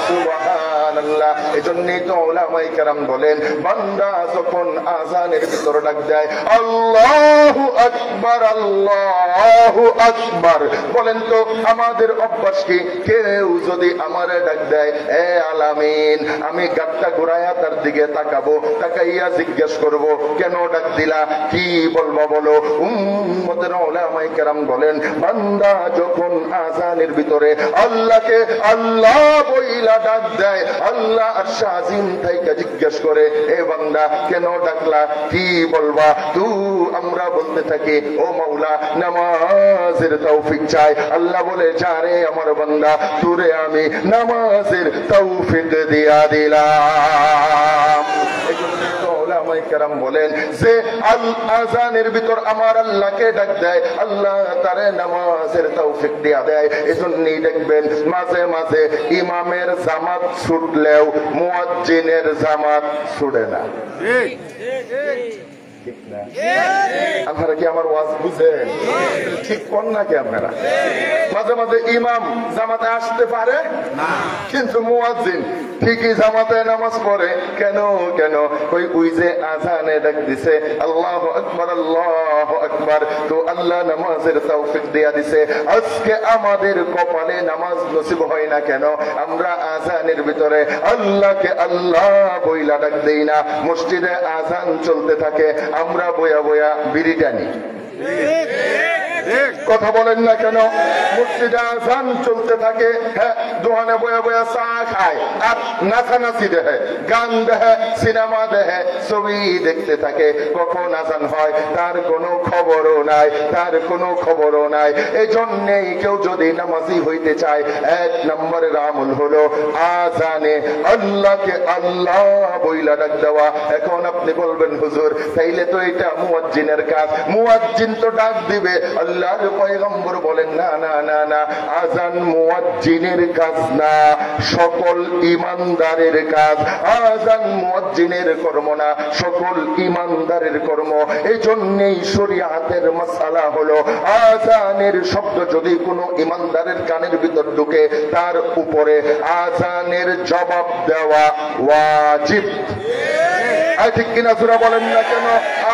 [SPEAKER 1] সুবহান সুবহানাল্লাহ। এজন্যই তো উলামায়ে কেরাম বলেন বান্দা যখন আযানের ভিতরে ডাক দেয় আল্লাহু আকবার আল্লাহু আকবার, বলেন তো আমাদের অভ্যাস কি? কেউ যদি আমারে ডাক দেয় এ আলামিন, আমি গাটটা ঘুরাইয়া তার দিকে তাকাবো, তাকাইয়া জিজ্ঞেস করব কেন ডাক দিলা, কি বলবো বলো? উম্মতের উলামায়ে কেরাম বলেন বান্দা যখন আযানের ভিতরে আল্লাহকে আল্লাহ বইলা ডাক দেয়, আল্লাহ আরশ আজিম থেকে জিজ্ঞেস করে এ বান্দা কেন ডাকলা, কি বলবা? আমরা বলতে থাকি ও মাওলা নামাজের তৌফিক চাই। আল্লাহ বলে যারে আমার বান্দা তুরে আমি নামাজের তৌফিক দিয়া দিলাম। উলামায়ে কেরাম বলেন যে আযানের ভিতর আমার আল্লাহকে ডাক দেয়, আল্লাহ তারে নামাজের তৌফিক দিয়া দেয়। এজন্যই দেখবেন মাঝে মাঝে ইমামের জামাত ছুটলেও মুয়াজ্জিনের জামাত ছুটে না। ঠিক না? আপনারা কি আমার ওয়াজ বুঝেন? ঠিক কোন নাকি আপনারা? মাঝে মাঝে ইমাম জামাতে আসতে পারে না, কিন্তু মুয়াজ্জিন ঠিকই জামাতে নামাজ পড়ে। কেন কেন? ওই যে আযানে ডাক দিছে আল্লাহু আকবার আল্লাহু আকবার, তো আল্লাহ নামাজের তৌফিক দিয়া দিছে। আজকে আমাদের কপালে নামাজ নসিব হয় না কেন? আমরা আযানের ভিতরে আল্লাহকে আল্লাহ বইলা ডাক দেই না। মসজিদে আযান চলতে থাকে, আমরা বয়া বয়া বিড়ি টানি। কথা বলেন না কেন? মসজিদে আযান চলতে থাকে, হ্যাঁ দোকানে বয়া বয়া চা খায় আর নাচানাচি দেখে, গান দেখে, সিনেমা দেখে, ছবি দেখতে থাকে। কখন আযান হয় তার কোনো খবরও নাই, তার কোনো খবরও নাই। এই জন্যেই কেউ যদি নামাজি হইতে চায়, এক নম্বরের আমল হলো আযানে আল্লাহকে আল্লাহ বইলা ডাক দেওয়া। এখন আপনি বলবেন হুজুর তাইলে তো এটা মুয়াজ্জিনের কাজ, মুয়াজ্জিন তো ডাক দিবে। আল্লাহর পয়গম্বর বলেন না না না না, আযান মুয়াজ্জিনের কাজ না, সকল ঈমানদারের কাজ। আযান মুয়াজ্জিনের কর্ম না, সকল ঈমানদারের কর্ম। এই জন্যই শরীয়তের মাসআলা হলো আযানের শব্দ যদি কোনো ঈমানদারের কানের ভিতর ঢুকে তার উপরে আযানের জবাব দেওয়া ওয়াজিব। ঠিক কিনা জোরা বলেন না কেন?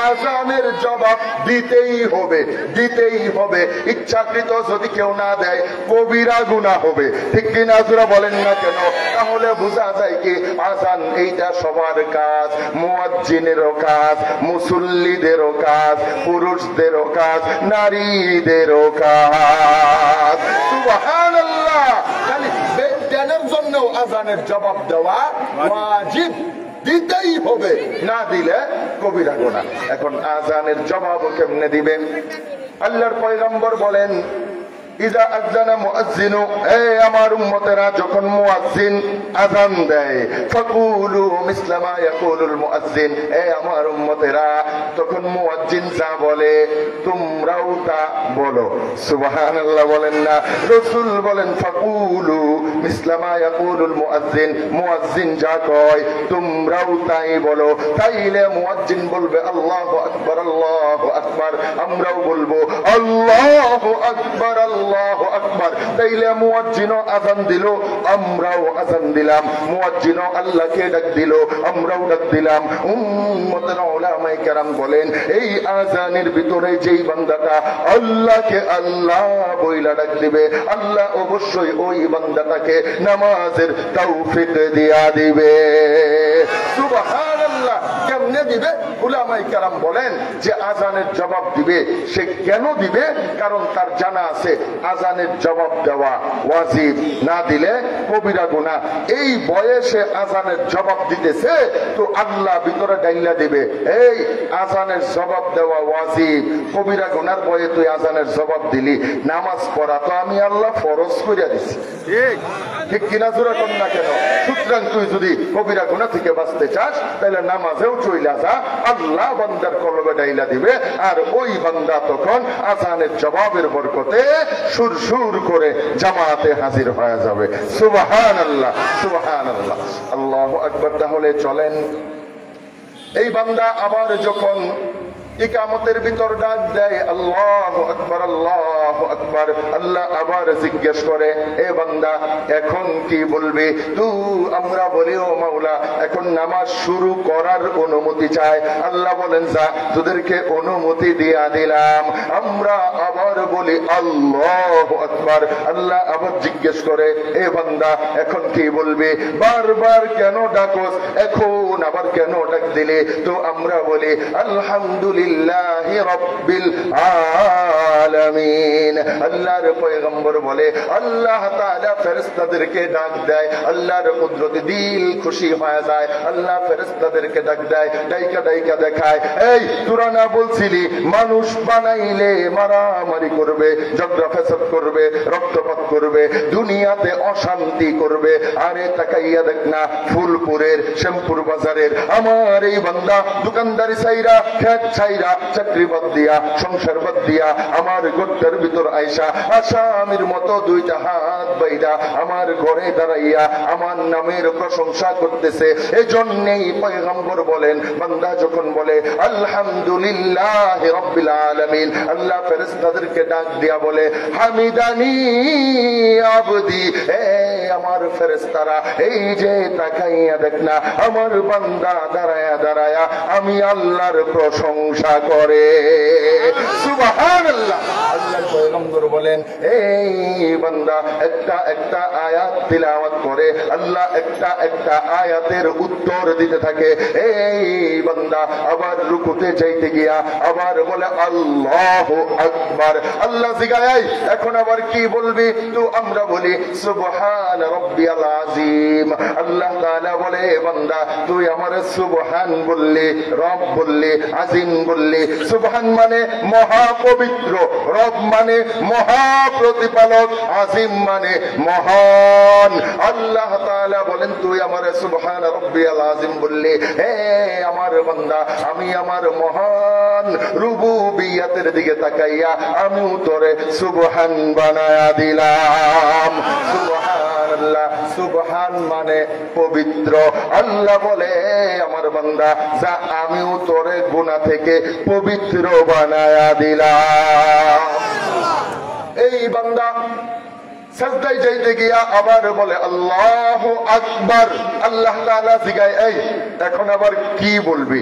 [SPEAKER 1] আযানের জবাব দিতেই হবে, দিতেই হবে। ইচ্ছাকৃত যদি কেউ না দেয় কবিরা গুনাহ হবে। ঠিক কিনা জোরা বলেন না কেন? তাহলে বোঝা যায় কি আযান এইটা সবার কাজ, মুয়াজ্জিনেরও কাজ, মুসল্লিদেরও কাজ, পুরুষদেরও কাজ, নারীদেরও কাজ। সুবহানাল্লাহ। খালি বেজ্ঞানের জন্য আযানের জবাব দেওয়া ওয়াজিব, দিতেই হবে, না দিলে কবিরা গুনাহ। এখন আযানের জবাব কেমনে দিবেন? আল্লাহর পয়গম্বর বলেন ইজা আযানা মুআজ্জিনু, এ আমার উম্মতেরা যখন মুয়াজ্জিন আযান দেয়, ফাকুলু মিসলা মা ইয়াকুলুল মুআজ্জিন, এ আমার উম্মতেরা তখন মুয়াজ্জিন যা বলে তোমরাও তা বলো। সুবহানাল্লাহ বলেন না? রাসূল বলেন ফাকুলু মিসলা মা ইয়াকুলুল মুআজ্জিন, মুয়াজ্জিন যা কয় তোমরাও তাই বলো। তাইলে মুয়াজ্জিন বলবে আল্লাহু আকবার আল্লাহু আকবার, আমরাও বলবো আল্লাহু আকবার আল্লাহু আকবার। তাইলে মুয়াজ্জিনও আযান দিল, আমরাও আযান দিলাম, মুয়াজ্জিনও আল্লাহকে ডাক দিল, আমরাও ডাক দিলাম। উম্মতের উলামায়ে কেরাম বলেন এই আযানের ভিতরে যেই বান্দাটা আল্লাহকে আল্লাহ বইলা ডাক দিবে, আল্লাহ অবশ্যই ওই বান্দাটাকে নামাজের তৌফিক দিয়া দিবে। সুবহানাল্লাহ। কেমনে দিবে? উলামায়ে কেরাম বলেন যে আযানের জবাব দিবে। সে কেন দিবে? কারণ তার জানা আছে আযানের জবাব দেওয়া ওয়াজিব, না দিলে কবিরা গুনাহ। এই বয়সে আযানের জবাব দিতেছে তো আল্লাহ ভিতরে ডাইলা দিবে এই আযানের জবাব দেওয়া ওয়াজিব, কবিরা গুনার বয়ে তুই আযানের জবাব দিলি, নামাজ পড়া তো আমি আল্লাহ ফরজ কইরা দিছি। ঠিক ঠিক কিনা জোরে কোন না কেন? সুতরাং তুই যদি কবিরা গুনাহ থেকে বাঁচতে চাস তাহলে নামাজেও চইলা যা, আল্লাহ বান্দার কলবে ডাইলা দিবে। আর ওই বান্দা তখন আযানের জবাবের বরকতে সুর করে জামাতে হাজির হয়ে যাবে। সুবহানাল্লাহ সুবহানাল্লাহ আল্লাহু আকবার। তাহলে চলেন এই বান্দা আবার যখন ইকামতের ভিতর ডাক দেয় আল্লাহু আকবার আল্লাহু আকবার। আল্লাহ আবার জিজ্ঞেস করে, এ বান্দা এখন কি বলবি? আমরা বলি ও মাওলা এখন নামাজ শুরু করার অনুমতি চাই। আল্লাহ বলেন যা, তোদেরকে অনুমতি দিয়া দিলাম। আমরা আবার বলি আল্লাহু আকবার। আল্লাহ আবার জিজ্ঞেস করে, এ বান্দা এখন কি বলবি? বারবার কেন ডাকস, এখন আবার কেন ডাক দিলে? তো আমরা বলি আলহামদুলিল্লাহি রাব্বিল আলামিন। আল্লাহর পয়গম্বর বলে আল্লাহ তাআলা ফেরেশতাদেরকে ডাক দেয়, আল্লাহর কুদরতে দিল খুশি হয়ে যায়। আল্লাহ ফেরেশতাদেরকে ডাক দেয়, ডাইকা ডাইকা দেখায়, এই তোরা না বলছিলি মানুষ বানাইলে মারামারি করবে, ঝগড়া ফ্যাসাদ করবে, রক্তপাত করবে, দুনিয়াতে অশান্তি করবে। আরে তাকাইয়া দেখ না ফুলপুরের শ্যামপুর বাজারের আমার এই বান্দা দোকানদারি ছাইরা, খেত ছাইরা, চাকরি বাদ দিয়া, সংসার বাদ দিয়া আমার ঘরটার ভিতর আইসা আসামির মতো দুইটা হাত বাইরা আমার ঘরে দাঁড়াইয়া আমার নামের প্রশংসা করতেছে। এজন্যই পয়গম্বর বলেন বান্দা যখন বলে আলহামদুলিল্লাহি রাব্বিল আলামিন, আল্লাহ ফেরেশতাদেরকে ডাক দিয়া বলে হামিদানি আবদি, এ আমার ফেরেশতারা এই যে তাকাইয়া দেখ না আমার বান্দা দাঁড়ায়া দাঁড়ায়া আমি আল্লাহর প্রশংসা করে। সুবহানাল্লাহ। আল্লাহর পয়গম্বর বলেন এই বান্দা একটা একটা আয়াত তিলাওয়াত করে, আল্লাহ একটা একটা আয়াতের উত্তর দিতে থাকে। এই বান্দা আবার রুকুতে যাইতে গিয়া আবার বলে আল্লাহু আকবার। আল্লাহ জিগায় এখন আবার কি বলবি? তো আমরা বলি সুবহান রাব্বিয়াল আযীম। আল্লাহ তাআলা বলে বান্দা তুই আমার সুবহান বললি, রব বললি, আজিম বললি। সুবহান মানে মহা পবিত্র, রব মানে মহা প্রতিপালক, আজিম মানে মহান। আল্লাহ তাআলা বলেন তুই আমার সুবহান রাব্বিয়াল আযীম বললি, হে আমার বান্দা আমি আমার মহান রুবুবিয়তের দিকে তাকাইয়া আমিও তোরে সুবহান বানায়া দিলাম। সুবহানাল্লাহ। সুবহান মানে পবিত্র। আল্লাহ বলে আমার বান্দা যা আমিও তোরে গুনাহ থেকে পবিত্র বানায়া দিলাম। এই বান্দা সাজদায় যাইতে গিয়া আবার বলে আল্লাহু আকবার। আল্লাহ তাআলা জিগায় এই এখন আবার কি বলবি?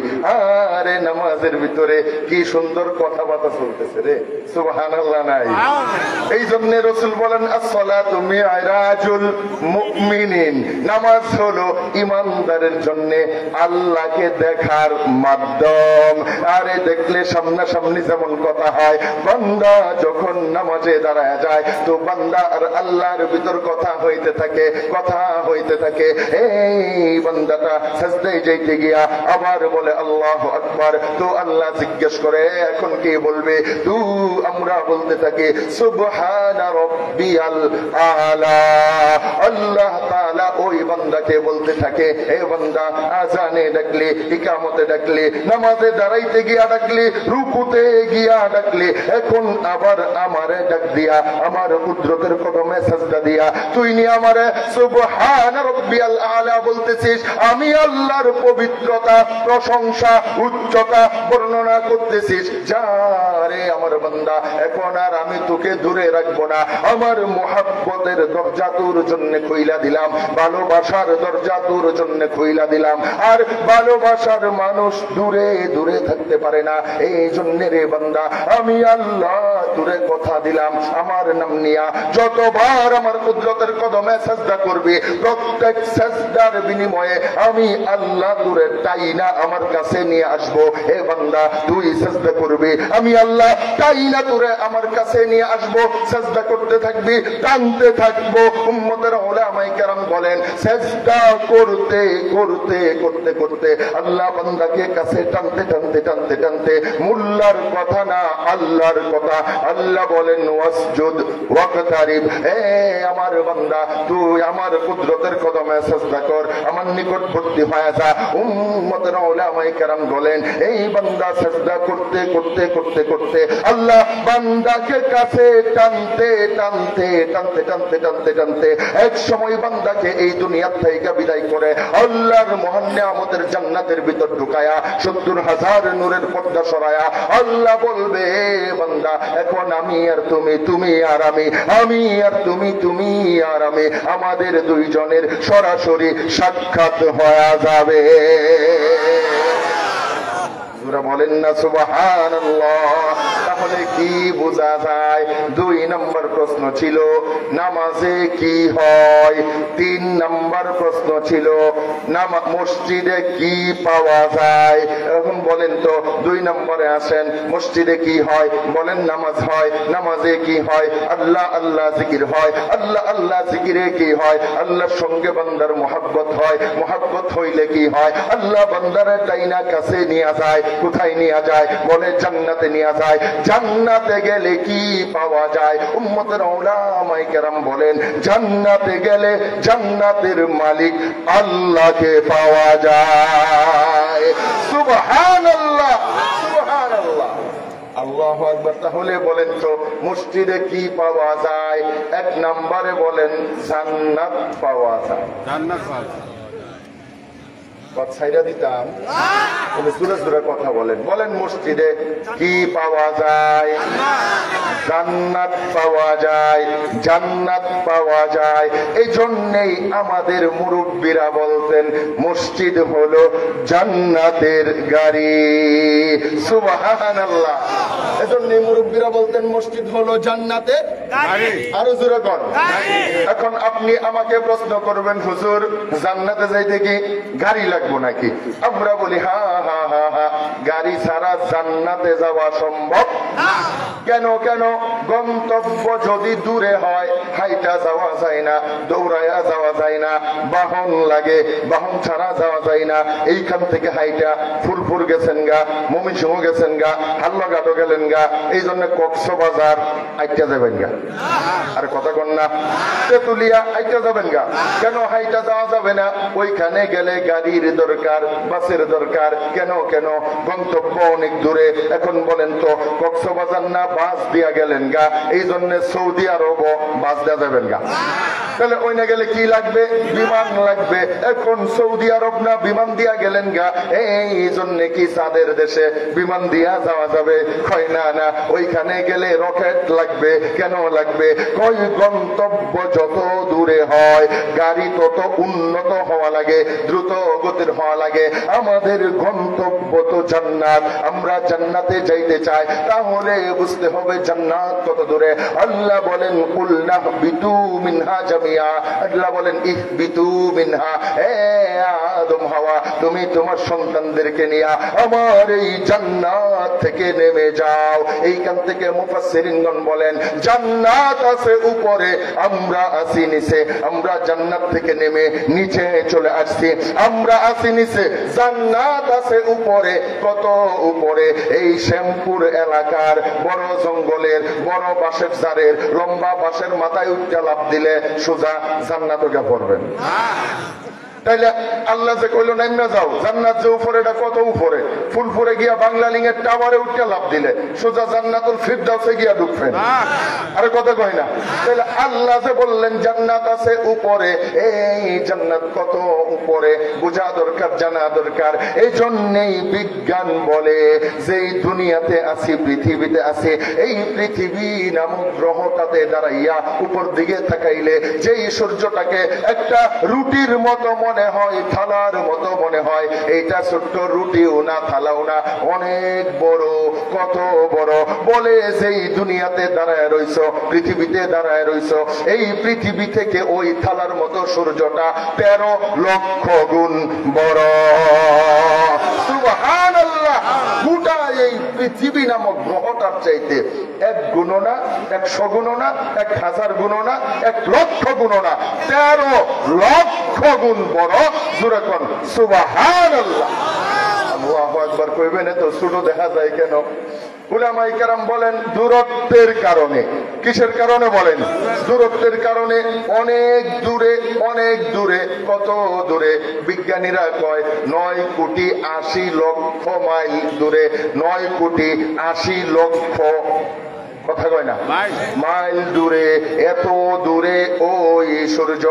[SPEAKER 1] আরে নামাজের ভিতরে কি সুন্দর কথাবার্তা চলতেছে রে, সুবহানাল্লাহ নাই? এই জন্য রাসূল বলেন as-সালাতু মি'রাজুল মুমিনিন, নামাজ হলো ঈমানদারের জন্য আল্লাহকে দেখার মাধ্যম। আরে দেখলে সামনাসামনি যেমন কথা হয়, বান্দা যখন নামাজে দাঁড়ায় যায় তো বান্দা আর আল্লাহর ভিতর কথা হইতে থাকে, কথা হইতে থাকে। এই বান্দাটা সাজদায় যাইতে গিয়া আবার বলে আল্লাহু আকবার। তো আল্লাহ জিজ্ঞেস করে এখন কি বলবে? তো আমরা বলতে থাকি সুবহানা রাব্বিয়াল আলা। আল্লাহ তাআলা ওই বান্দাকে বলতে থাকে হে বান্দা আজানে ডাকলে, ইকামতে ডাকলে, নামাজে দাঁড়াইতে গিয়া ডাকলে, রুকুতে গিয়া ডাকলে, এখন আবার আমারে ডাক দিয়া আমার কুদরতের কদমে সাজদা দিয়া তুই নি আমারে সুবহান রাব্বিয়াল আলা বলতেছিস। আমি আল্লাহর পবিত্রতা, প্রশংসা, উচ্চতা বর্ণনা করতেছিস। যারে আমার বান্দা এখন আর আমি তোকে দূরে রাখবো না, আমার মুহাব্বতের দরজা তোর জন্য খুইলা দিলাম, ভালোবাসার দরজা তোর জন্য খুইলা দিলাম। আর ভালোবাসার মানুষ দূরে দূরে থাকতে পারে না। এই জন্য রে বান্দা আমি আল্লাহ তোরে কথা দিলাম আমার নাম নিয়া যতবার আমার কুদরতের কদমে সাজদা করবি, প্রত্যেক সাজদার বিনিময়ে আমি আল্লাহ তোরে টাইনা আমার কাছে নিয়ে আসবো। হে বান্দা তুই সাজদা করবি, আমি আল্লাহ টাইনা তোরে আমার কাছে নিয়ে আসবো। সাজদা করতে থাকবি, টানতে থাকবো। উম্মতের উলামায়ে কেরাম বলেন সাজদা করতে করতে করতে করতে আল্লাহ বান্দাকে কাছে টানতে টানতে টানতে টানতে মোল্লার কথা না আল্লাহর কথা। আল্লাহ বলেন ওয়াসজুদ ওয়াকতারিব, এ আমার বান্দা তুই আমার কুদরতের কদমে সাজদা কর, আমার নিকটবর্তী হয়ে যা। উম্মতের উলামায়ে কেরাম বলেন এই বান্দা সাজদা করতে করতে করতে করতে আল্লাহ বান্দাকে কাছে টানতে টানতে টানতে টানতে টানতে টানতে এক সময় বান্দাকে এই দুনিয়ার থেকে বিদায় করে আল্লাহর মহান নিয়ামতের জান্নাতের ভিতর ঢুকায়া ৭০,০০০ নূরের পর্দা সরায়া আল্লাহ বলবে বান্দা এখন আমি আর তুমি, তুমি আর আমি, আমি আর তুমি, তুমি আর আমি, আমাদের দুইজনের সরাসরি সাক্ষাৎ হয়ে যাবে। বলেন না সুবহানাল্লাহ। তাহলে কি বোঝা যায়? ২ নম্বর প্রশ্ন ছিল নামাজে কি হয়, ৩ নম্বর প্রশ্ন ছিল মসজিদে কি পাওয়া যায়। এখন বলেন তো ২ নম্বরে আসেন, মসজিদে কি হয়? বলেন নামাজ হয়। নামাজে কি হয়? আল্লাহ আল্লাহ জিকির হয়। আল্লাহ আল্লাহ জিকিরে কি হয়? আল্লাহর সঙ্গে বান্দার মুহাব্বত হয়। মুহাব্বত হইলে কি হয়? আল্লাহ বান্দারে টাইনা কাছে নিয়ে যায়। কোথায় নিয়ে যায়? বলে জান্নাতে নিয়ে যায়। জান্নাতে গেলে কি পাওয়া যায়? উম্মতের উলামায়ে কেরাম বলেন জান্নাতে গেলে জান্নাতের মালিক আল্লাহকে পাওয়া যায়। সুবহানাল্লাহ, সুবহানাল্লাহ, আল্লাহু আকবার। তাহলে বলেন তো মসজিদে কি পাওয়া যায়? ১ নম্বরে বলেন জান্নাত পাওয়া যায়। জান্নাত পাওয়া যায়। কথাইরা দিতাম জোরে জোরে কথা বলেন। বলেন মসজিদে কি পাওয়া যায়? জান্নাত পাওয়া যায়। জান্নাত পাওয়া যায়। এই জন্যেই আমাদের মুরব্বীরা বলতেন মসজিদ হলো জান্নাতের গাড়ি। সুবহানাল্লাহ। এজন্যই মুরব্বীরা বলতেন মসজিদ হলো জান্নাতের গাড়ি। আরো জোরে কর। এখন আপনি আমাকে প্রশ্ন করবেন হুজুর জান্নাতে যাইতে কি গাড়ি লাগবে নাকি? আমরা বলি হা হা হা হা, গাড়ি ছাড়া জান্নাতে যাওয়া সম্ভব না। কেন কেন? গন্তব্য যদি দূরে হয় হাইটা যাওয়া যায় না, দৌড়াইয়া যাওয়া যায় না, বাহন লাগে, বাহন ছাড়া যাওয়া যায় না। এইখান থেকে হাইটা ফুরফুর গেছেন গা, মমিসিংহ গেছেন গা, হাল্লাঘাটও গেলেন গা, এই জন্য কক্সবাজার আইটা যাবেন গা। আর কথা কন না, তেতুলিয়া আইটা যাবেন গা। কেন হাইটা যাওয়া যাবে না? ওইখানে গেলে গাড়ির দরকার, বাসের দরকার। কেন কেন? গন্তব্য অনেক দূরে। এখন বলেন তো কক্সবাজার না বাস দিয়া গেলেন গা, এই জন্য সৌদি আরব বাস দেওয়া যাবেন গা। তাহলে ওই না গেলে কি লাগবে? বিমান লাগবে। এখন সৌদি আরব না বিমান দিয়া গেলেন গা, এই জন্য কি চাঁদের দেশে বিমান দিয়া যাওয়া যাবে? কয় না না, ওইখানে গেলে রকেট লাগবে। কেন লাগবে? কই গন্তব্য যত দূরে হয় গাড়ি তত উন্নত হওয়া লাগে, দ্রুত গতির হওয়া লাগে। আমাদের গন্তব্য তো জান্নাত, আমরা জান্নাতে যাইতে চাই। তাহলে বুঝতে হবে জান্নাত কত দূরে। আল্লাহ বলেন কুল নাহবিতু মিনহা জামিয়া। আল্লাহ বলেন ইহবিতু মিনহা, হে আদম হাওয়া তুমি তোমার সন্তানদেরকে নিয়ে আমার এই জান্নাত থেকে নেমে যাও। এইখান থেকে মুফাসসিরিনগণ বলেন জান্নাত আছে উপরে, আমরা আছি নিচে। আমরা জান্নাত থেকে নেমে নিচে চলে আসছি। আমরা আছি নিচে, জান্নাত আছে উপরে। কত উপরে? এই শ্যামপুর এলাকার বড় জঙ্গলের বড় বাঁশের ঝাড়ের লম্বা বাঁশের মাথায় উঠতে লাফ দিলে সোজা জান্নাতে গিয়ে পড়বেন। তাইলে আল্লাহ যে কইলো নাইমা যাও, জান্নাত যে উপরে, এটা কত উপরে? ফুলপুরে গিয়া বাংলালিং এর টাওয়ারে উঠে লাভ দিলে সোজা জান্নাতুল ফিরদাউসে গিয়া ঢুকবেন। আরে কথা কই না? তাইলে আল্লাহ যে বললেন জান্নাত আছে উপরে, এই জান্নাত কত উপরে বোঝা দরকার, জানা দরকার। এই জন্যই বিজ্ঞান বলে যে দুনিয়াতে আছি, পৃথিবীতে আছে, এই পৃথিবী নামক গ্রহটাতে দাঁড়াইয়া উপর দিকে তাকাইলে যেই সূর্যটাকে একটা রুটির মতো মনে হয়, থালার মতো মনে হয়, এইটা ছোট্ট রুটিও না, থালাও না, অনেক বড়। কত বড়? বলে যেই দুনিয়াতে দাঁড়ায় রইছো, পৃথিবীতে দাঁড়ায় রইছো, এই পৃথিবী থেকে ওই থালার মতো সূর্যটা 13 লক্ষ গুণ বড়। সুবহানাল্লাহ। গোটা এই পৃথিবী নামক গ্রহটার চাইতে 1 গুণও না, 100 গুণও না, 1000 গুণও না, 1 লক্ষ গুণও না, 13 লক্ষ গুণ বড়। জোরে কোন সুবহানাল্লাহ। আল্লাহু আকবার কইবেন, এত ছোট দেখা যায় কেন? উলামায়ে কেরাম বলেন দূরত্বের কারণে। কিসের কারণে বলেন? দূরত্বের কারণে। অনেক দূরে, কত দূরে? বিজ্ঞানীরা কয় 9,80,00,000 মাইল দূরে। 9,80,00,000 কথা কয় না, মাইল দূরে। এত দূরে ওই সূর্য।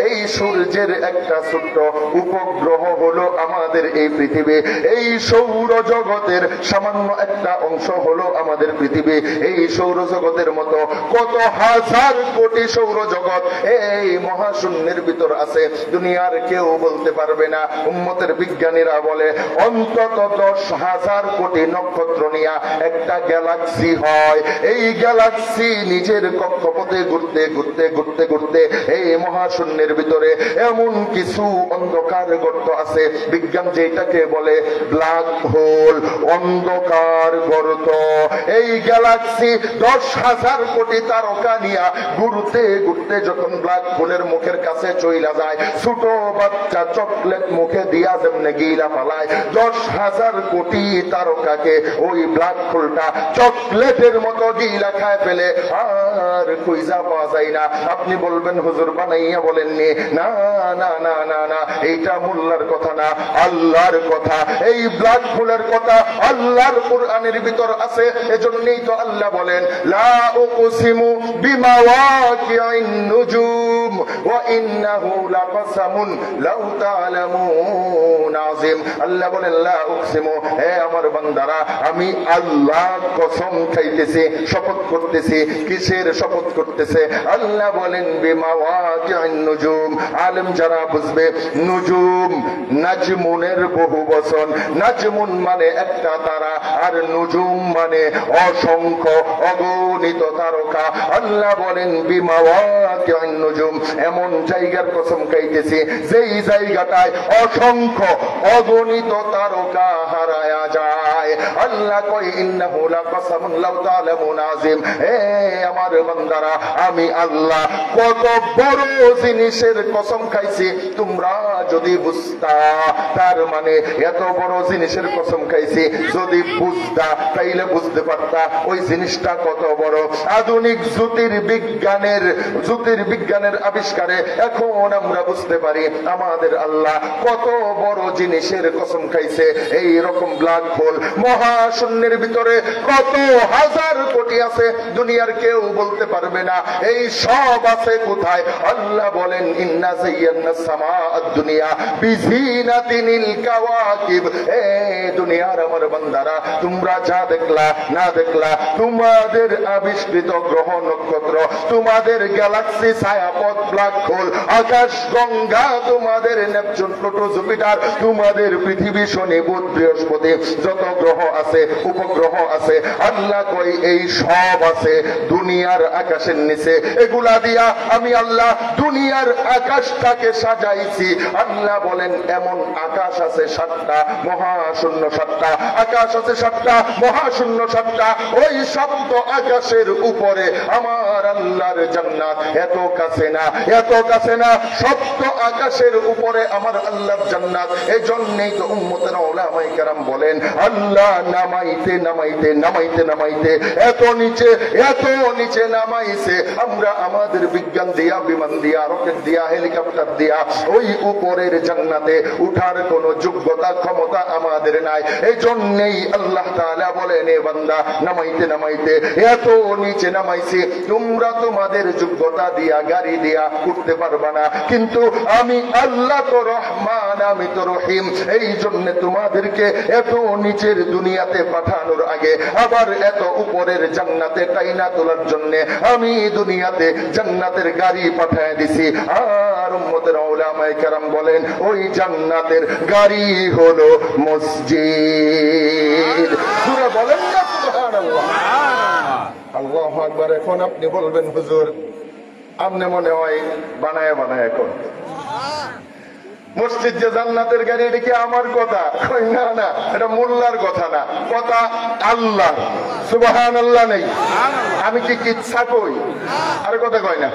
[SPEAKER 1] এই সূর্যের একটা ছোট্ট উপগ্রহ হলো আমাদের এই পৃথিবী। এই সৌর জগতের সামান্য একটা অংশ হলো আমাদের পৃথিবী। এই সৌরজগতের মতো কত হাজার কোটি সৌরজগৎ এই মহাশূন্যের ভিতর আছে। দুনিয়ার কেউ বলতে পারবে না। উম্মতের বিজ্ঞানীরা বলে অন্তত 10,000 কোটি নক্ষত্র নিয়ে একটা গ্যালাক্সি হয়। এই গ্যালাক্সি নিজের কক্ষপথে ঘুরতে এই মহাশূন্যের ভিতরে এমন কিছু অন্ধকার গর্ত আছে। বিজ্ঞান যেটাকে বলে ব্ল্যাক হোল, অন্ধকার গর্ত। এই গ্যালাক্সি 10,000 কোটি তারকা নিয়ে ঘুরতে যখন ব্ল্যাক হোলের মুখের কাছে চইলা যায়, ছোট বাচ্চা চকলেট মুখে দিয়া যেমনে গিলা ফালায়, 10,000 কোটি তারকাকে ওই ব্ল্যাক হোলটা চকলেটের মতো গিলা খায় ফেলে, আর খুঁজা পাওয়া যায় না। আপনি বলবেন হুজুর বানাইয়া বলেননি। না না না না না, এইটা মোল্লার কথা না, আল্লাহর কথা। এই ব্ল্যাক হোলের কথা আল্লাহর কুরআনের ভিতর আছে। এজন্যই তো আল্লাহ বলেন লা উকসিমু বিমাওয়াকিন নুজুম ওয়া ইন্নাহু লাকাসামুন লাউ তা'লামুন আযীম। আল্লাহ বলেন লা উকসিমু, হে আমার বান্দারা আমি আল্লাহ কসম খাইতেছি, শপথ করতেছি। কিসের শপথ করতেছে? আল্লাহ বলেন বিমাওয়াকিন নুজুম। আলেম যারা বুঝবে, নুজুম নাজমুনের বহু বচন। নাজমুন মানে একটা তারা, আর নুজুম মানে অসংখ্য অগণিত তারকা। আল্লাহ বলেন বিমাওয়াকিন নুজুম, এমন জায়গার কসম খাইতেছি যেই জায়গাটায় অসংখ্য অগণিত তারকা হারায়া যায়। আল্লাহ কয় ইন্নাহু লাকাসামুন লাউ তা'লামুন আযীম। হে আমার বান্দারা আমি আল্লাহ কত বড় জিনিসের কসম খাইছি তোমরা যদি বুঝতা। তার মানে এত বড় জিনিসের কসম খাইছি, যদি বুঝতা তাইলে বুঝতে পারতা ওই জিনিসটা কত বড়। আধুনিক জ্যোতির্বিজ্ঞানের আবিষ্কারে এখন আমরা বুঝতে পারি আমাদের আল্লাহ কত বড় জিনিসের কসম খাইছে। এই রকম ব্ল্যাক হোল মহাশূন্যের ভিতরে কত হাজার কোটি আছে, দুনিয়ার কেউ বলতে পারবে না। এই সব আছে কোথায়? আল্লাহ বলেন ইন্না যায়্যানাস সামাআদ দুনিয়া বিজিনাতিনিল কাওয়াকিব। এ দুনিয়ার আমার বান্দারা তোমরা যা দেখলা না দেখলা, তোমাদের আবিষ্কৃত গ্রহ নক্ষত্র, তোমাদের গ্যালাক্সি, ছায়াপথ, ব্ল্যাক হোল, আকাশ গঙ্গা, তোমাদের নেপচুন, প্লুটো, জুপিটার, তোমাদের পৃথিবী, শনি, বুধ, বৃহস্পতি, যত গ্রহ আছে, উপগ্রহ আছে, আল্লাহ কই এই সব আছে দুনিয়ার আকাশের নিচে। এগুলা দিয়া আমি আল্লাহ দুনিয়ার আকাশটাকে সাজাইছি। আল্লাহ বলেন এমন আকাশ আছে 7টা, মহাশূন্য 7টা, আকাশ আছে 7টা, মহাশূন্য 7টা। ওই সপ্ত আকাশের উপরে আমার আল্লাহর জান্নাত। এত কাছে না, এত কাছে না, সপ্ত আকাশের উপরে আমার আল্লাহর জান্নাত। এই জন্যই তো উম্মতের উলামায়ে কেরাম বলেন আল্লাহ নামাইতে নামাইতে নামাইতে নামাইতে এত নিচে নামাইছে। আমরা আমাদের বিজ্ঞান দিয়া, বিমান দিয়া, রকেট দিয়া, হেলিকপ্টার দিয়া ওই উপরের জান্নাতে উঠার কোন যোগ্যতা, ক্ষমতা আমাদের নাই। এই জন্যই আল্লাহ তাআলা বলেন এ বান্দা নামাইতে নামাইতে এত নিচে নামাইছি, তোমরা তোমাদের যোগ্যতা দিয়া, গাড়ি দিয়া উঠতে পারবা না, কিন্তু আমি আল্লাহ তো রহমান, আমি তো রহিম। এই জন্য তোমাদেরকে এত নিচের দুনিয়াতে পাঠানোর আগে আবার এত উপরের জান্নাতে টাইনা তোলার জন্য আমি দুনিয়াতে জান্নাতের গাড়ি পাঠায় দিছি। আর উম্মতের উলামায়ে কেরাম বলেন ওই জান্নাতের গাড়ি হলো মসজিদ। সুরা বলেন না সুবহানাল্লাহ, আল্লাহু আকবার। এখন আপনি বলবেন হুজুর আপনি মনে হয় বানায় এখন মসজিদ যে জান্নাতের গাড়ি, এটা কি আমার কথা? না না, এটা মোল্লার কথা না, কথা আল্লাহ। সুবহানাল্লাহ নেই? আমি কি কিচ্ছা কই? আর কথা কয় না,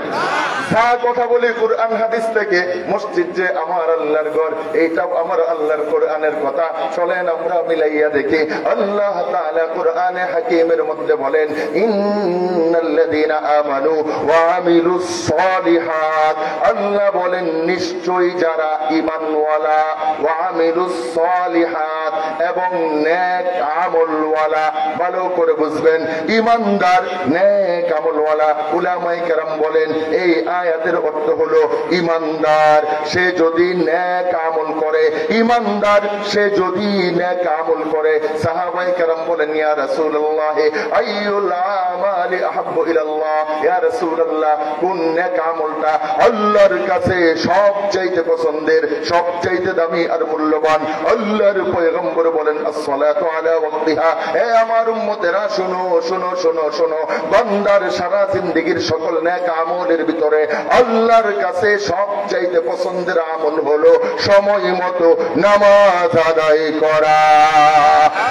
[SPEAKER 1] যা কথা বলি কোরআন হাদিস থেকে। মসজিদ যে আমার আল্লাহর ঘর, এইটাও আমার আল্লাহর কোরআনের কথা। চলেন আমরা মিলাইয়া দেখি। আল্লাহ তাআলা কোরআনে হাকিমের মধ্যে বলেন, ইন্নাল্লাযীনা আমানু ওয়া আমিলুস সালিহাত। আল্লাহ বলেন নিশ্চয়ই যারা ঈমানওয়ালা, ওয়া আমিলুস সালিহাত এবং নেক আমলওয়ালা। ভালো করে বুঝবেন, ঈমানদার নেক আমলওয়ালা। উলামায়ে কেরাম বলেন এই আয়াতের অর্থ হলো ঈমানদার সে যদি নেক আমল করে, ঈমানদার সে যদি নেক আমল করে। সাহাবায়ে কেরাম বলেন ইয়া রাসূলুল্লাহ আইয়ুল আমালি আহাব্বু ইলাল্লাহ, ইয়া রাসূলুল্লাহ কোন নেক আমলটা আল্লাহর কাছে সবচাইতে পছন্দের, সবচাইতে দামি আর মূল্যবান? আল্লাহর পয়গম্বর বলেন আসসালাতু আলা ওয়াক্তিহা। হে আমার উম্মতেরা শোনো শোনো শোনো শোনো, বান্দার সারা জিন্দেগীর সকল নেক আমলের ভিতরে আল্লাহর কাছে সবচাইতে পছন্দের আমল হলো সময় মতো নামাজ আদায় করা।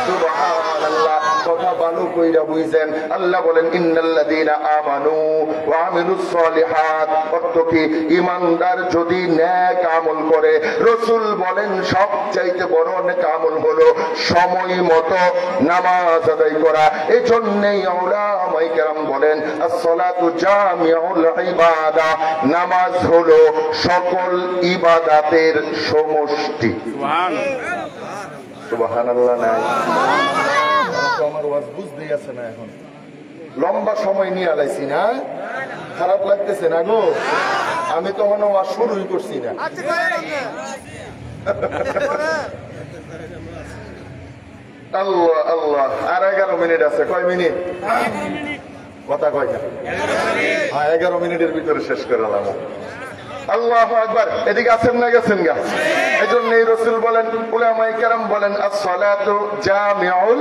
[SPEAKER 1] সুবহানাল্লাহ, কথা ভালো কইরা বুঝেন। আল্লাহ বলেন ইন্নাল্লাযীনা আমানু ওয়া আমিলুস সালিহাত। অর্থ কি? ঈমানদার যদি নেক আমল করে, রাসূল বলেন সবচাইতে বড় নেক আমল হলো সময় মতো নামাজ আদায় করা। এজন্যই উলামায়ে কেরাম বলেন as-সালাতু জামিউল ইবাদা, নামাজ হলো সকল ইবাদতের সমষ্টি। সুবহানাল্লাহ। নাই আমার ওয়াজ বুঝতেই আছে না, এখন লম্বা সময় নিয়ে আলাইছি না, খারাপ লাগতেছে না গো? আমি তো মনে ওয়াজ শুরুই করছি না। আল্লাহ আল্লাহ, আর 11 মিনিট আছে। কয় মিনিট? কথা কয় না? 11 মিনিটের ভিতরে শেষ করলাম। আল্লাহু আকবার। এদিকে আছেন না গেছেন গা? এজন্যই রাসূল বলেন, উলামায়ে কেরাম বলেন as-সালাতু জামিউল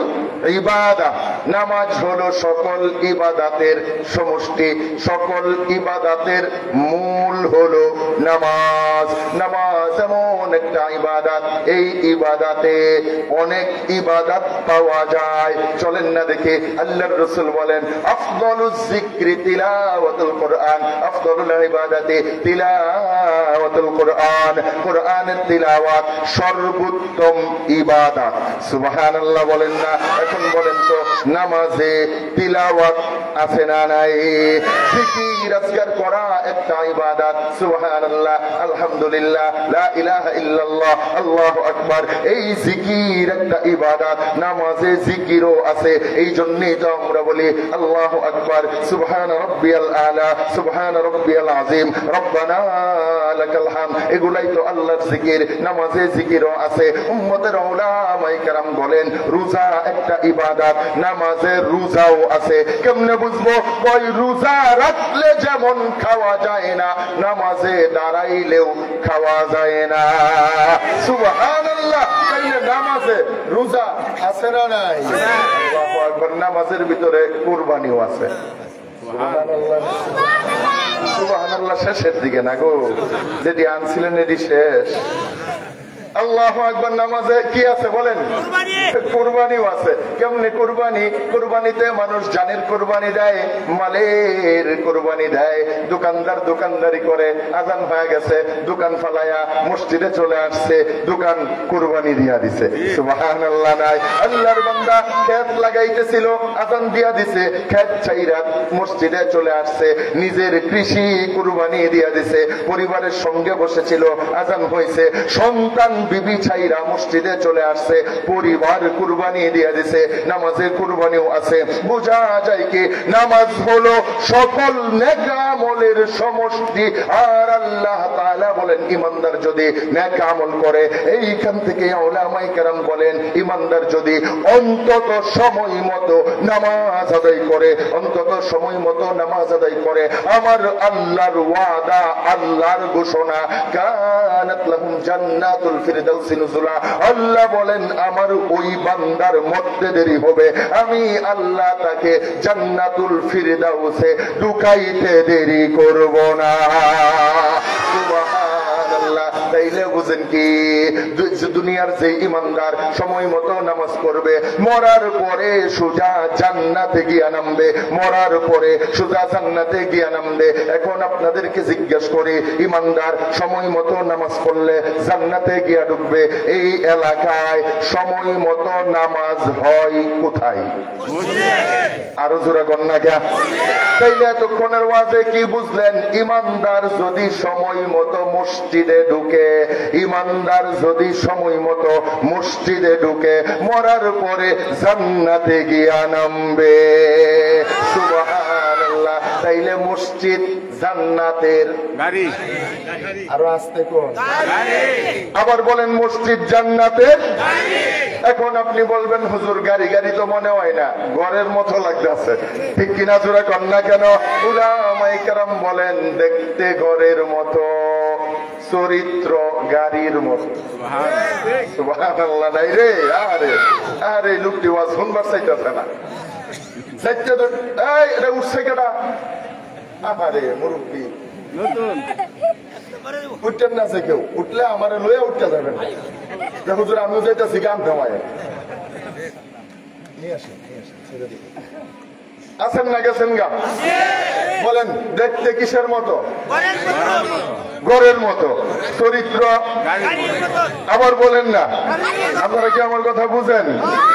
[SPEAKER 1] ইবাদা, নামাজ হলো সকল ইবাদতের সমষ্টি, সকল ইবাদতের মূল হলো নামাজ। নামাজ এমন একটা ইবাদত, এই ইবাদতে অনেক ইবাদত পাওয়া যায়। চলেন না দেখে। আল্লাহর রাসূল বলেন আফদালুজ যিকরি তিলাওয়াতুল কোরআন, আফদালুল ইবাদাতি তিলাওয়াতুল কোরআন। কোরআনের তিলাওয়াত সর্বোত্তম ইবাদত। সুবহানাল্লাহ বলেন না? এখন বলেন তো নামাজে তিলাওয়াত আছে না নাই? জিকির আজকার করা একটা ইবাদত। সুবহানাল্লাহ, আলহামদুলিল্লাহ, লা ইলাহা ইল্লাল্লাহ, আল্লাহু আকবার। এই জিকির একটা ইবাদত, নামাজে জিকিরও আছে। এই জন্যই তো আমরা বলি আল্লাহু আকবার, সুবহানা রাব্বিয়াল আলা, সুবহানা রাব্বিয়াল আযীম, রব্বানা লাকাল হামদ। এগুলাই তো আল্লাহর জিকির। নামাজে জিকিরও আছে। উম্মতের উলামায়ে কেরাম বলেন রোজা একটা ইবাদত, নামাজে রোজাও আছে। কেমনে বুঝবো? কই রোজা রাখলে যেমন খাওয়া যায় না, নামাজে দাঁড়াইলেও খাওয়া যায় না। সুবহানাল্লাহ। তাইলে নামাজে রোজা আছে না নাই? আল্লাহু আকবার। নামাজের ভিতরে কুরবানিও আছে। সুবহানাল্লাহ। সুবহানাল্লাহ। শেষের দিকে না গো, যেটি আনছিলেন এটি শেষ। আল্লাহু আকবার। নামাজে কি আছে বলেন? কুরবানিও আছে। কেমনে কুরবানি? কুরবানিতে মানুষ জানের কুরবানি দেয়, মালের কুরবানি দেয়। দোকানদার দোকানদারি করে, আজান হয়ে গেছে, দোকান ফালায়া মসজিদে চলে আসছে, দোকান কুরবানি দিয়া দিছে। সুবহানাল্লাহ। নাই আল্লাহর বান্দা ক্ষেত লাগাইতেছিল, আজান দিয়া দিছে, ক্ষেত ছাইরা মসজিদে চলে আসছে, নিজের কৃষি কুরবানি দিয়া দিছে। পরিবারের সঙ্গে বসেছিল, আজান হয়েছে, সন্তান বিবি ছাইরা মসজিদে চলে আসছে, পরিবার কুরবানি দিয়ে দিছে। নামাজের কুরবানিও আছে। বোঝা যায় কি নামাজ হলো সকল নেক আমলের সমষ্টি। আর আল্লাহ তাআলা বলেন ঈমানদার যদি নেক আমল করে, এইখান থেকে উলামায়ে কেরাম বলেন ঈমানদার যদি অন্তত সময় মতো নামাজ আদায় করে, অন্তত সময় মতো নামাজ আদায় করে, আমার আল্লাহর ওয়াদা, আল্লাহর ঘোষণা, কানাত লাহুম জান্নাতুল ফিরদাউসি নুজুলা। আল্লাহ বলেন আমার ওই বান্দার মধ্যে দেরি হবে, আমি আল্লাহ তাকে জান্নাতুল ফিরদাউসে ঢুকাইতে দেরি করব না। সুবহানাল্লাহ। সুবহানাল্লাহ। তাইলে বুঝেন কি, দুনিয়ার যে ইমানদার সময় মতো নামাজ পড়বে, মরার পরে সোজা জান্নাতে গিয়া নামবে, মরার পরে সোজা জান্নাতে গিয়া নামবে। এখন আপনাদেরকে জিজ্ঞাসা করি, ইমানদার সময় মতো নামাজ পড়লে জান্নাতে গিয়া ঢুকবে, এই এলাকায় সময় মতো নামাজ হয় কোথায়? আরো জোরে গন্না গা। তাইলে এতক্ষণের ওয়াজে কি বুঝলেন? ইমানদার যদি সময় মতো মসজিদে ঢুকে, ইমানদার যদি সময় মতো মসজিদে ঢুকে, মরার পরে জান্নাতে গিয়া নামবে। সুবহানাল্লাহ। তাইলে মসজিদ জান্নাতের গাড়ি। আরো আস্তে কোন? আবার বলেন মসজিদ জান্নাতের গাড়ি। এখন আপনি বলবেন হুজুর গাড়ি গাড়ি তো মনে হয় না, ঘরের মতো লাগতেছে, ঠিক কিনা জোরে কন্যা কেন? উলামায়ে কেরাম বলেন দেখতে ঘরের মতো, চরিত্র গাড়ির মতো। সুবহানাল্লাহ। নাই রে, আরে আরে লোকটি ওয়াজ শুনবার চাইতেছে না। এটা উঠছে কেটা? আরে মুরব্বী উঠতেন না, সে কেউ উঠলে আমার লইয়া উঠতে যাবেন। হুজুর আমিও যাইতেছি গান থামায়। আছেন না গেছেন গা? বলেন দেখতে কিসের মতো? ঘরের মতো, চরিত্র। আবার বলেন না, আপনারা কি আমার কথা বুঝেন?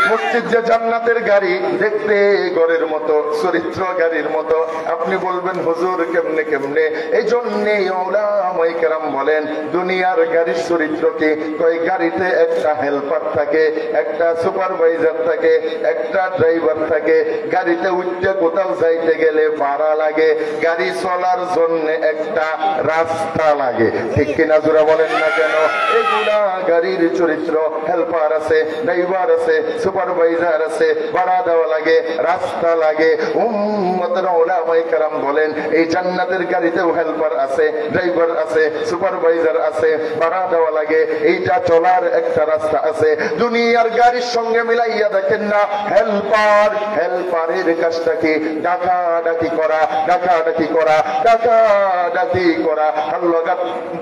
[SPEAKER 1] মসজিদ যে জান্নাতের গাড়ি, দেখতে ঘরের মতো, চরিত্র গাড়ির মতো। আপনি বলবেন হুজুর কেমনে কেমনে? এই জন্যে উলামায়ে কেরাম বলেন দুনিয়ার গাড়ির চরিত্র কি? কই গাড়িতে একটা হেল্পার থাকে, একটা সুপারভাইজার থাকে, একটা ড্রাইভার থাকে। গাড়িতে উঠতে কোথাও যাইতে গেলে ভাড়া লাগে, গাড়ি চলার জন্য একটা রাস্তা লাগে, ঠিক কিনা জোরা বলেন না কেন? এগুলা গাড়ির চরিত্র। হেল্পার আছে, ড্রাইভার আছে, সুপারভাইজার আছে, ভাড়া দেওয়া লাগে, রাস্তা লাগে। উম্মতেরা উলামায়ে কেরাম বলেন এই জান্নাতের গাড়িতেও হেল্পার আছে, ড্রাইভার আছে, সুপারভাইজার আছে, ভাড়া দেওয়া লাগে, এইটা চলার একটা রাস্তা আছে। দুনিয়ার গাড়ির সঙ্গে মিলাইয়া দেখেন না, হেল্পার, হেল্পারের কাজটা কি? ডাকাডাকি করা, ডাকাডাকি করা, ডাকাডাকি করা। আল্লাহ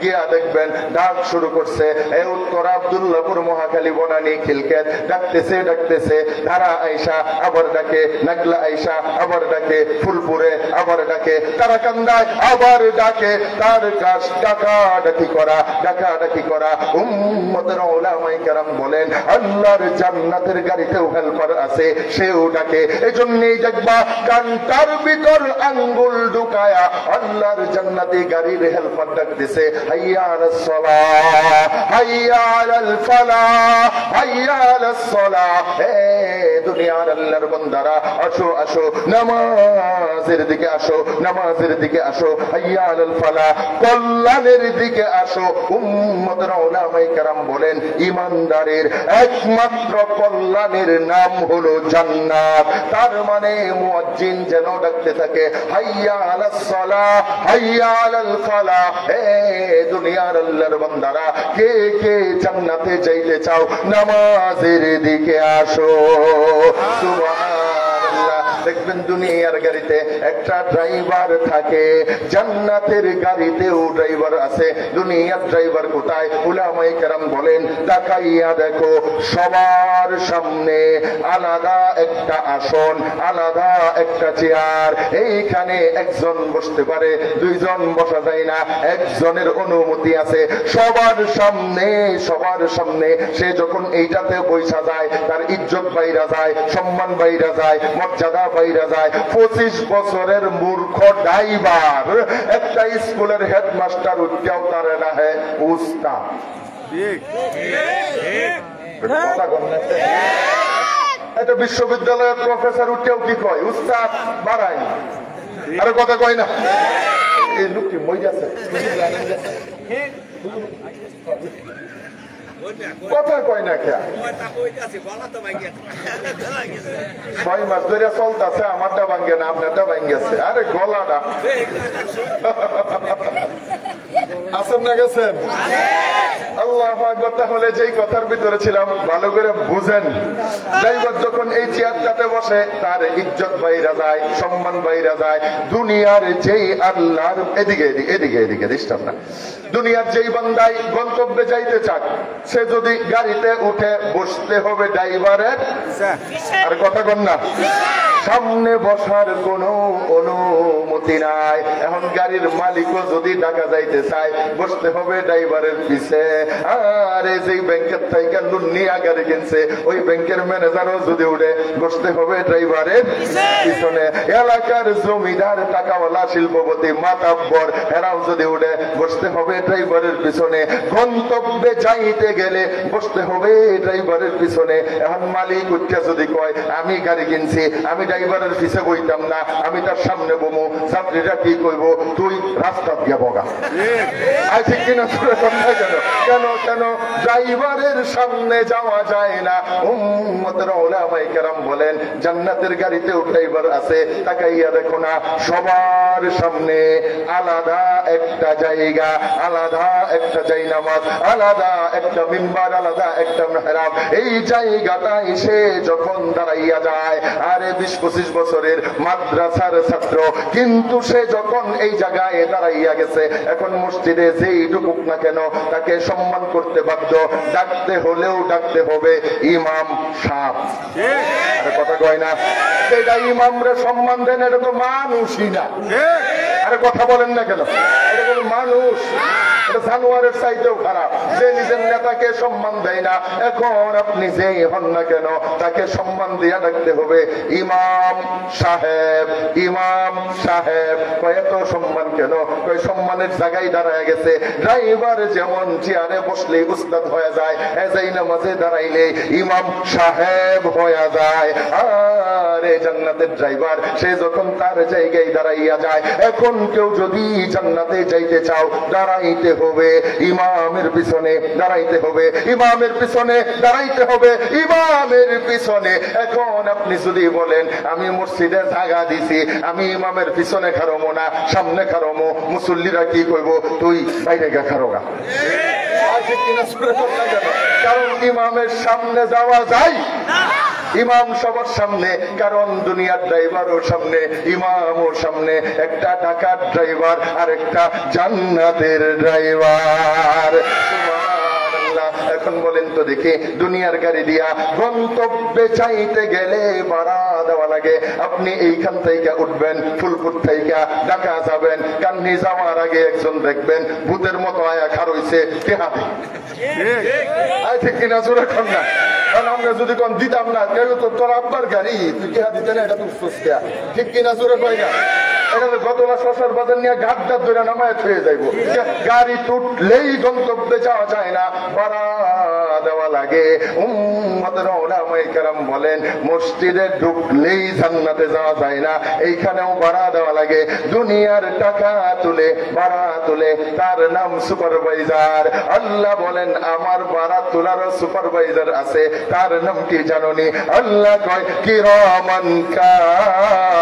[SPEAKER 1] গিয়া দেখবেন ডাক শুরু করছে, এ উত্তর আব্দুল্লাহপুর, মহাখালী, বনানী, খিলকেত, ডাকতেছে ডাকতেছে। ধারা আইসা আবার ডাকে, নাগলা আইসা আবার ডাকে, ফুলপুরে আবার ডাকে, তারাকান্দায় আবার ডাকে। তার কাজ ডাকাডাকি করা, ডাকাডাকি করা। উম্মতের উলামায়ে কেরাম বলেন আল্লাহর জান্নাতের গাড়িতেও হেল্পার আছে, সেও ডাকে। এজন্যই দেখবা কানটার ভিতর আঙ্গুল ঢুকায়া আল্লাহর জান্নাতি গাড়ির হেল্পার ডাকতেছে, হাইয়া আলাস সালাহ, হাইয়া আলাল ফালাহ, হাইয়া আলাস সালাহ। হে দুনিয়ার আল্লাহর বান্দারা, আসো আসো, নামাজের দিকে আসো, নামাজের দিকে আসো, হাইয়া আলাল ফালাহ, কল্যাণের দিকে আসো। উম্মতের উলামায়ে কেরাম বলেন ইমানদারের একমাত্র কল্যাণের নাম হলো জান্নাত। তার মানে মুয়াজ্জিন যেন ডাকতে থাকে হাইয়া আলাস সালাহ, হাইয়া আলাল ফালাহ। হে দুনিয়ার আল্লাহর বান্দারা, কে কে জান্নাতে যাইতে চাও, নামাজের দিকে আসো। সুবহানাল্লাহ। দেখবেন দুনিয়ার গাড়িতে একটা ড্রাইভার থাকে, জান্নাতের গাড়িতেও ড্রাইভার আছে। দুনিয়ার ড্রাইভার কোথায়? উলামায়ে কেরাম বলেন তাকাইয়া দেখো, সবার সামনে আলাদা একটা আসন, আলাদা একটা চেয়ার। এইখানে একজন বসতে পারে, দুইজন বসা যায় না, একজনের অনুমতি আছে। সবার সামনে, সবার সামনে সে যখন এইটাতে বৈশা যায়, তার ইজ্জত বাইরা যায়, সম্মান বাইরা যায়, মর্যাদা বাইরা যায়। 25 বছরের মূর্খ ড্রাইভার একটা স্কুলের হেডমাস্টার উঠতেও তার রাহে উস্তাদ। এটা বিশ্ববিদ্যালয়ের প্রফেসর উঠতেও কি কয়? উস্তাদ বাড়াই। আরে কথা কয় না? এই লোকটি মই যাচ্ছে, কথা কয় না কে? 6 মাস ধরে চলতেছে, আমারটা ভাঙ্গে না, আপনারটা ভাঙ্গেছে। আরে গলাটা আছেন না গেছেন? আল্লাহু আকবার। তাহলে যেই কথার ভিতরে ছিলাম ভালো করে বুঝেন। ড্রাইভার যখন এই চেয়ারটাতে বসে তার ইজ্জত বাইরা যায়, সম্মান বাইরা যায়। দুনিয়ার যেই আল্লাহর এদিকে এদিকে এদিকে ডিস্টার্ব না, দুনিয়ার যেই বান্দাই গন্তব্যে যাইতে চাক সে যদি গাড়িতে উঠে বসতে হবে ড্রাইভারের, আর কথা কন না, সামনে বসার কোনো অনুমতি নাই। এখন গাড়ির মালিকও যদি ঢাকা যাইতে চায় বসতে হবে ড্রাইভারের পিছে। আর যেই ব্যাংকের থেকে লোন নিয়ে গাড়ি কিনছে ওই ব্যাংকের ম্যানেজারও যদি উঠে বসতে হবে ড্রাইভারের পিছনে। এলাকার জমিদার টাকাওয়ালা শিল্পপতি মাতাব্বর এরাও যদি উঠে বসতে হবে ড্রাইভারের পিছনে। গন্তব্যে যাইতে গেলে বসতে হবে ড্রাইভারের পিছনে। এখন মালিক উঠে যদি কয় আমি গাড়ি কিনছি, আমি ড্রাইভারের পিছে বইতাম না, আমি তার সামনে বমু, যাত্রীরা কি কইব, তুই রাস্তা দিয়া বগা। ঠিক কিনা? কেন কেন কেন ড্রাইভারের সামনে যাওয়া যায় না? উম্মতের উলামায়ে কেরাম বলেন জান্নাতের গাড়িতে ড্রাইভার আছে, তাকাইয়া দেখো না, সবার সামনে আলাদা একটা জায়গা, আলাদা একটা জায়নামাজ, আলাদা একটা মিম্বার, আলাদা একটা মেহরাব। এই জায়গাটা এসে যখন দাঁড়াইয়া যায়, আরে 20-25 বছরের মাদ্রাসার ছাত্র, কিন্তু সে যখন এই জায়গায় দাঁড়াইয়া গেছে, এখন মসজিদে যেই ঢুকুক না কেন তাকে সম্মান করতে বাধ্য, ডাকতে হলেও ডাকতে হবে ইমাম সাহেব। আরে কথা কয় না, সেটা ইমামরে সম্মান দেন, এটা তো মানুষই না। আরে কথা বলেন না কেন, এটা কোন মানুষ? এটা জানোয়ারের চাইতেও খারাপ যে নিজের নেতাকে সম্মান দেয় না। এখন আপনি যেই হন না কেন তাকে সম্মান দিয়া ডাকতে হবে ইমাম সাহেব, ইমাম সাহেব। কয়েক সম্মান কেন? কয় সম্মানের জায়গায় দাঁড়ায় গেছে। ড্রাইভার যেমন চেয়ারে বসলে উস্তাদ হয়ে যায়, এজাই নামাজে দাঁড়াইলে ইমাম সাহেব হয়ে যায়। আর জান্নাতের ড্রাইভার সে যখন তার জায়গায় দাঁড়াইয়া যায়, এখন কেউ যদি জান্নাতে যাইতে চাও দাঁড়াইতে হবে ইমামের পিছনে, দাঁড়াইতে হবে ইমামের পিছনে, দাঁড়াইতে হবে ইমামের পিছনে। এখন আপনি যদি বলেন আমি মসজিদে জায়গা দিছি, আমি ইমামের পিছনে খারমো না, সামনে খারমো, মুসল্লিরা কি কইব, তুই বাইরে গা খারোগা। কারণ ইমামের সামনে যাওয়া যায়, ইমাম সবার সামনে, কারণ দুনিয়ার ড্রাইভারও সামনে, ইমামও সামনে। একটা ঢাকার ড্রাইভার আর একটা জান্নাতের ড্রাইভার। এখন বলেন তো দেখি, দুনিয়ার গাড়ি দিয়া গন্তব্যে চাইতে গেলে ভাড়া দেওয়া লাগে। আপনি এইখান থেকে উঠবেন ফুলপুর থেকে ঢাকা যাবেন, কান্নি যাওয়ার আগে একজন দেখবেন ভূতের মতো আয়া খার হইছে টেহাতে। ঠিক কিনা? জোরে কর না। কারণ আমরা যদি কোন দিতাম না, কেউ তো তোর আব্বার গাড়ি, তুই টেহা দিতে না, এটা তো সুস্থা। ঠিক কিনা? জোরে কয় না। গতলা শশার বাজার নিয়ে ঘাটটা ধরে নামায় থয়ে যাইব। গাড়ি তুটলেই গন্তব্যে যাওয়া যায় না, ভাড়া দেওয়া লাগে। উম্মতের উলামায়ে কেরাম বলেন মসজিদে ঢুকলেই জান্নাতে যাওয়া যায় না, এইখানেও ভাড়া দেওয়া লাগে। দুনিয়ার টাকা তুলে ভাড়া তুলে, তার নাম সুপারভাইজার। আল্লাহ বলেন আমার ভাড়া তোলারও সুপারভাইজার আছে, তার নাম কি জানোনি? আল্লাহ কয় কিরামান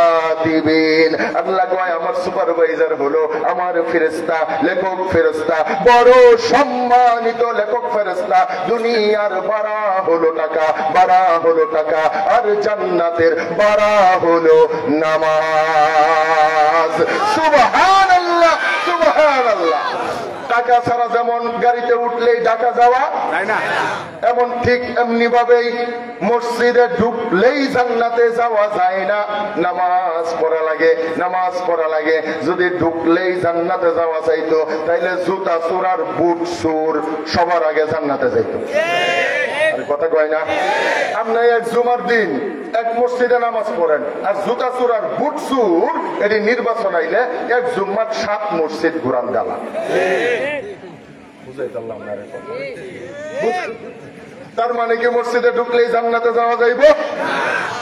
[SPEAKER 1] কাতিবিন। আল্লাহ কয় আমার সুপারভাইজার হলো আমার ফেরেশতা, লেখক ফেরেশতা, বড় সম্মানিত লেখক ফেরেশতা। দুনিয়ার ভাড়া হলো টাকা, ভাড়া হলো টাকা, আর জান্নাতের ভাড়া হলো নামাজ। সুবহানাল্লাহ, সুবহানাল্লাহ। টাকা ছাড়া যেমন গাড়িতে উঠলেই ঢাকা যাওয়া, এমন ঠিক এমনি ভাবেই মসজিদে ঢুকলেই জান্নাতে যাওয়া যায় না। নামাজ পড়া লাগে, নামাজ পড়া লাগে। যদি ঢুকলেই জান্নাতে যাওয়া চাইতো তাইলে জুতা চোর আর বুট চোর সবার আগে জান্নাতে যাইতো। কথা কয় না? আপনি এক জুমার দিন এক মসজিদে নামাজ পড়েন, আর জুতা চোর আর বুট চোর এটি নির্বাচন আইলে এক জুম্মার 7 মসজিদ ঘুরান গালা। তার মানে কি মসজিদে ঢুকলেই জান্নাতে যাওয়া যাইব?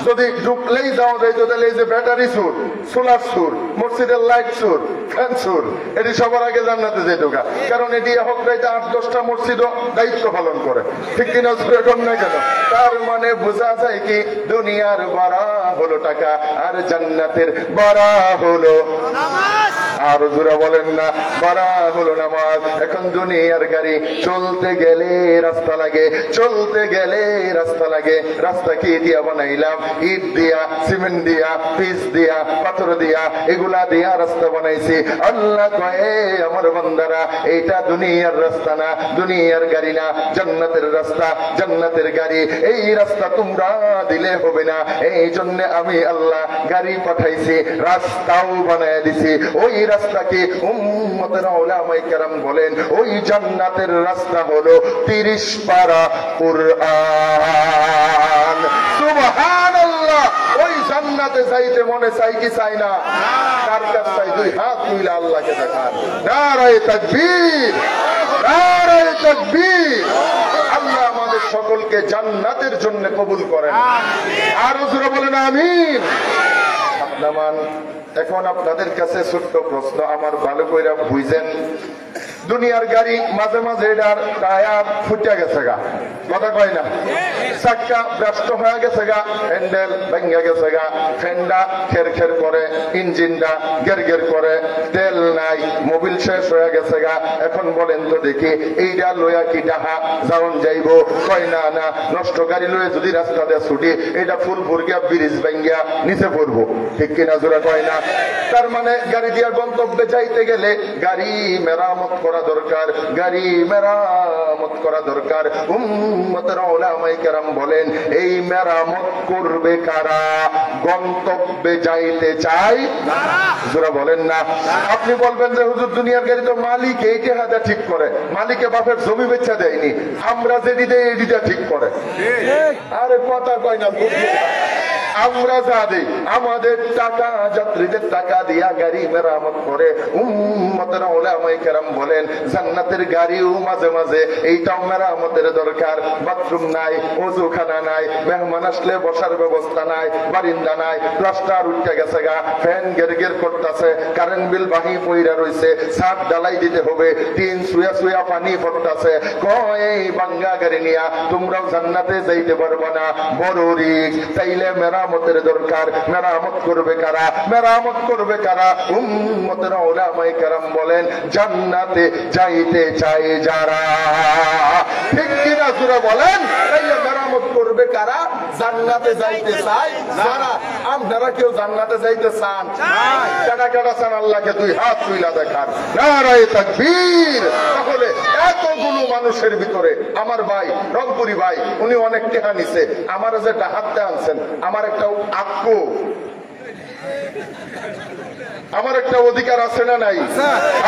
[SPEAKER 1] যদি ঢুকলেই যাওয়া যাইতো তাহলে এই যে ব্যাটারি চোর, সোলার চোর, মসজিদের লাইট চোর, ফ্যান চোর, এটি সবার আগে জান্নাতে যেত। কারণ এটি হক রাইতে 8-10টা মসজিদও দায়িত্ব পালন করে। ঠিক কিনা? এরকম না কেন? তার মানে বোঝা যায় কি দুনিয়ার ভাড়া হলো টাকা, আর জান্নাতের ভাড়া হলো আর জোরে বলেন না, পড়া হলো নামাজ। এখন দুনিয়ার গাড়ি চলতে গেলে রাস্তা লাগে, চলতে গেলে রাস্তা লাগে। রাস্তা কি দিয়া বানাইলাম? ইট দিয়া, সিমেন্ট দিয়া, পিচ দিয়া, পাথর দিয়া, এগুলা দিয়া রাস্তা বানাইছি। আল্লাহ কয়ে আমার বান্দারা এইটা দুনিয়ার রাস্তা না, দুনিয়ার গাড়ি না, জান্নাতের রাস্তা, জান্নাতের গাড়ি। এই রাস্তা তোমরা দিলে হবে না, এই জন্য আমি আল্লাহ গাড়ি পাঠাইছি, রাস্তাও বানায় দিছি। ওই রাস্তা কি? উম্মতের উলামায়ে কেরাম বলেন ওই জান্নাতের রাস্তা হলো 30 পারা কুরআন। সুবহানাল্লাহ। ওই জান্নাতে যাইতে মনে চাই কি চাই না? কার কাছে চাই? দুই হাত তুলে আল্লাহকে দেখান। নারায়ে তাকবীর, নারায়ে তাকবীর। আল্লাহ আমাদের সকলকে জান্নাতের জন্য কবুল করেন। আর জোরে বলেন আমিন। নামান। এখন আপনাদের কাছে ছোট্ট প্রশ্ন, আমার ভালো করে বুঝেন। দুনিয়ার গাড়ি মাঝে মাঝে এটার টায়ার ফুটে গেছে গা, কথা কয় না, চাক্কা ব্যস্ত হয়ে গেছে গা, হ্যান্ডেল ভেঙে গেছে গা, ফ্যানটা খের খের করে, ইঞ্জিনটা গের গের করে, তেল নাই, মোবিল শেষ হয়ে গেছে গা। এখন বলেন তো দেখি এইটা লইয়া কি ডাহা যাওন যাইব? কয় না না, নষ্ট গাড়ি লয়ে যদি রাস্তা দিয়ে ছুটি এটা ফুল ভরগিয়া ব্রিজ ভেঙ্গিয়া নিচে পড়বো, ঠিক কিনা জোরে কয় না? তার মানে গাড়ি দিয়া গন্তব্যে যাইতে গেলে গাড়ি মেরামত করা দরকার, গাড়ি মেরামত করা দরকার। উম্মতের উলামায়ে কেরাম বলেন এই মেরামত করবে কারা? গন্তব্যে যাইতে চাই যারা বলেন না। আপনি বলবেন যে হুজুর দুনিয়ার গাড়ি তো মালিক এইটা হাতে ঠিক করে, মালিকে বাপের জমি বেচা দেয়নি, আমরা যেটি দেই এটিটা ঠিক করে। আরে কথা কয় না, আমরা যা দেই আমাদের টাকা, যাত্রীদের টাকা দিয়া গাড়ি মেরামত করে। উম্মতের উলামায়ে কেরাম বলেন জান্নাতের গাড়িও মাঝে মাঝে এইটাও মেরামতের দরকার। বাথরুম নাই, ওযুখানা নাই, মেহমান আসলে বসার ব্যবস্থা নাই, বারিন্দা নাই, প্লাস্টার উঠে গেছে গা, ফ্যান গের গের করতেছে, কারেন্ট বিল বাহি পইরা রইছে, ছাদ ঢালাই দিতে হবে, টিন সুয়া সুয়া পানি পড়তেছে। কয় এই বাঙ্গা গাড়ি নিয়া তোমরাও জান্নাতে যাইতে পারবে না, বড় রিস্ক। তাইলে মেরামতের দরকার। মেরামত করবে কারা? মেরামত করবে কারা? উম্মতের উলামায়ে কেরাম বলেন জান্নাতে যাইতে চায় যারা, ঠিক কিনা জোরে বলেন? তাইলে মেরামত করবে কারা? জান্নাতে যাইতে চায় যারা। আপনারা কেউ জান্নাতে যাইতে চান? কাটা কাটা চান? আল্লাহকে দুই হাত তুইলা দেখান। নারায়ে তাকবীর। তাহলে এতগুলো মানুষের ভিতরে আমার ভাই রংপুরি ভাই উনি অনেক টাকা নিছে, আমার যে ডাহাতে আনছেন, আমার একটা আক্কু, আমার একটা অধিকার আছে না নাই?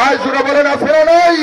[SPEAKER 1] আজ জোরে বলেন আছে না নাই?